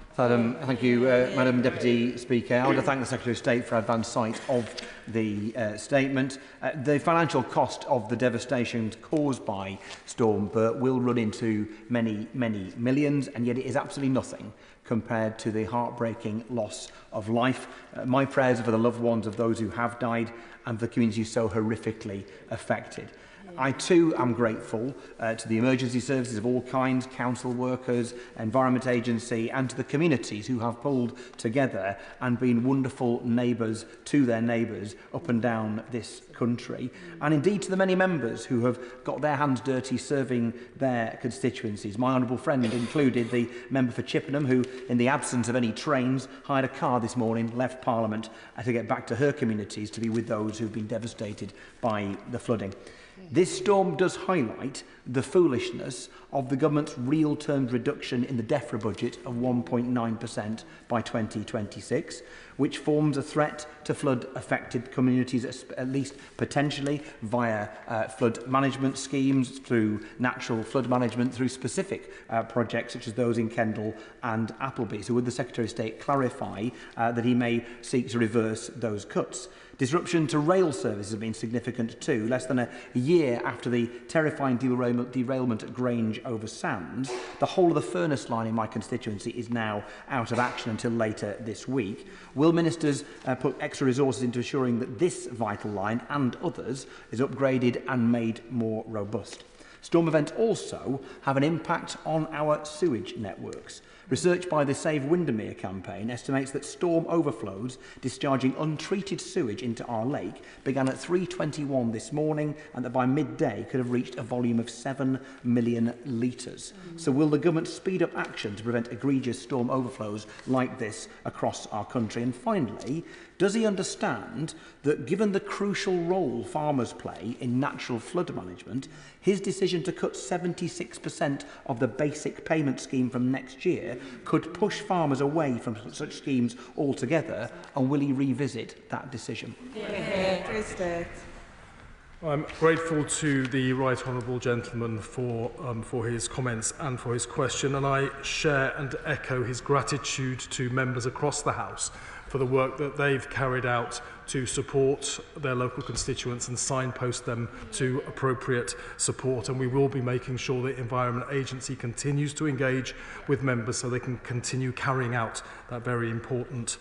Thank you, Madam Deputy Speaker. I want to thank the Secretary of State for advance sight of the statement. The financial cost of the devastation caused by Storm Bert will run into many, many millions, and yet it is absolutely nothing compared to the heartbreaking loss of life. My prayers are for the loved ones of those who have died and for the communities so horrifically affected. I too am grateful to the emergency services of all kinds, council workers, Environment Agency, and to the communities who have pulled together and been wonderful neighbours to their neighbours up and down this country, and indeed to the many members who have got their hands dirty serving their constituencies. My honourable friend included the member for Chippenham, who, in the absence of any trains, hired a car this morning, left Parliament to get back to her communities to be with those who have been devastated by the flooding. This storm does highlight the foolishness of the government's real terms reduction in the DEFRA budget of 1.9% by 2026, which forms a threat to flood-affected communities, at least potentially via flood management schemes, through natural flood management, through specific projects such as those in Kendal and Appleby. So would the Secretary of State clarify that he may seek to reverse those cuts? Disruption to rail services has been significant too. Less than a year after the terrifying derailment at Grange over Sands, the whole of the Furness line in my constituency is now out of action until later this week. Will ministers put extra resources into ensuring that this vital line and others is upgraded and made more robust? Storm events also have an impact on our sewage networks. Research by the Save Windermere campaign estimates that storm overflows discharging untreated sewage into our lake began at 3:21 this morning and that by midday could have reached a volume of 7 million litres. So will the government speed up action to prevent egregious storm overflows like this across our country? And finally, does he understand that given the crucial role farmers play in natural flood management, his decision to cut 76% of the basic payment scheme from next year could push farmers away from such schemes altogether, and will he revisit that decision? I'm grateful to the Right Honourable Gentleman for his comments and for his question, and I share and echo his gratitude to members across the House for the work that they've carried out to support their local constituents and signpost them to appropriate support. And we will be making sure the Environment Agency continues to engage with members so they can continue carrying out that very important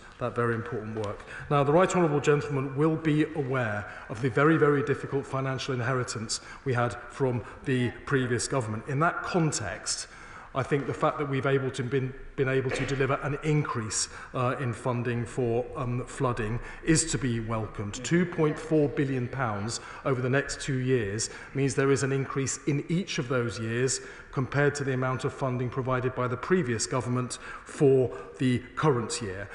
work. Now, the Right Honourable Gentleman will be aware of the very, very difficult financial inheritance we had from the previous government. In that context, I think the fact that we've been able to deliver an increase in funding for flooding is to be welcomed. £2.4 billion over the next 2 years means there is an increase in each of those years compared to the amount of funding provided by the previous government for the current year.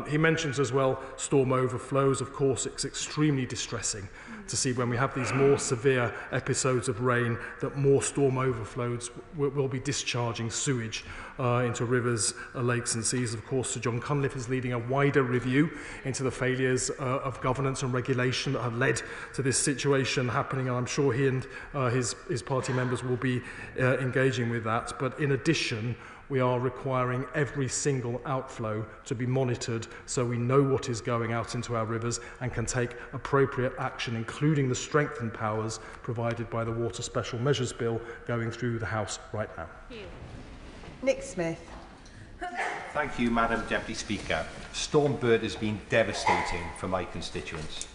He mentions as well storm overflows. Of course, it's extremely distressing to see when we have these more severe episodes of rain that more storm overflows will be discharging sewage into rivers, lakes and seas. Of course, Sir John Cunliffe is leading a wider review into the failures of governance and regulation that have led to this situation happening, and I'm sure he and his party members will be engaging with that. But in addition, we are requiring every single outflow to be monitored so we know what is going out into our rivers and can take appropriate action, including the strengthened powers provided by the Water Special Measures Bill going through the House right now. Nick Smith. Thank you, Madam Deputy Speaker. Storm Bert has been devastating for my constituents.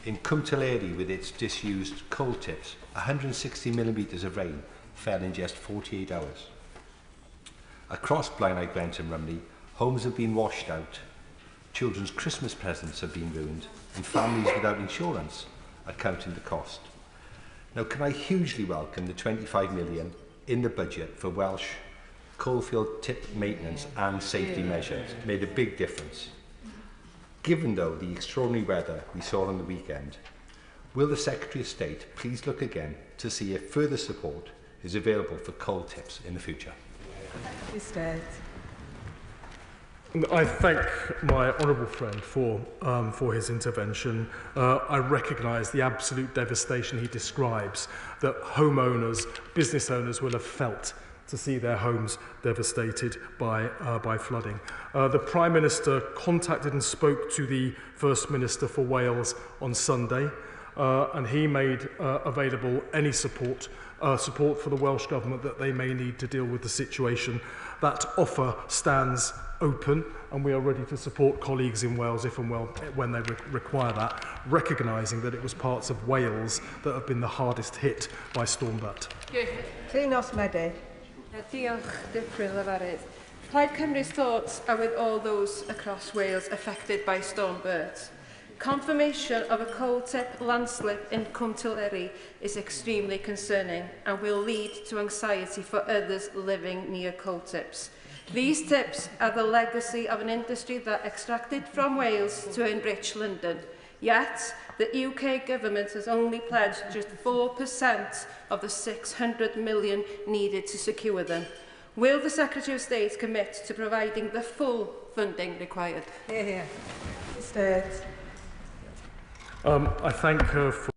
In Cwmteleiri, with its disused coal tips, 160 millimetres of rain fell in just 48 hours. Across Blaenau Gwent and Rumney, homes have been washed out, children's Christmas presents have been ruined, and families without insurance are counting the cost. Now, can I hugely welcome the 25 million in the budget for Welsh coalfield tip maintenance and safety measures. Made a big difference. Given, though, the extraordinary weather we saw on the weekend, will the Secretary of State please look again to see if further support is available for coal tips in the future? I thank my honourable friend for his intervention. I recognise the absolute devastation he describes that homeowners, business owners will have felt to see their homes devastated by flooding. The Prime Minister contacted and spoke to the First Minister for Wales on Sunday, and he made available any support for the Welsh Government that they may need to deal with the situation. That offer stands open, and we are ready to support colleagues in Wales if and when they require that, recognising that it was parts of Wales that have been the hardest hit by Storm Bert. Cleanos Medi. Diolch, Dyffryn Lefarydd. Plaid Cymru's thoughts are with all those across Wales affected by Storm Bert. Confirmation of a coal tip landslip in Cwmteleiri is extremely concerning and will lead to anxiety for others living near coal tips. These tips are the legacy of an industry that extracted from Wales to enrich London. Yet, the UK government has only pledged just 4% of the 600 million needed to secure them. Will the Secretary of State commit to providing the full funding required? Here. I thank her for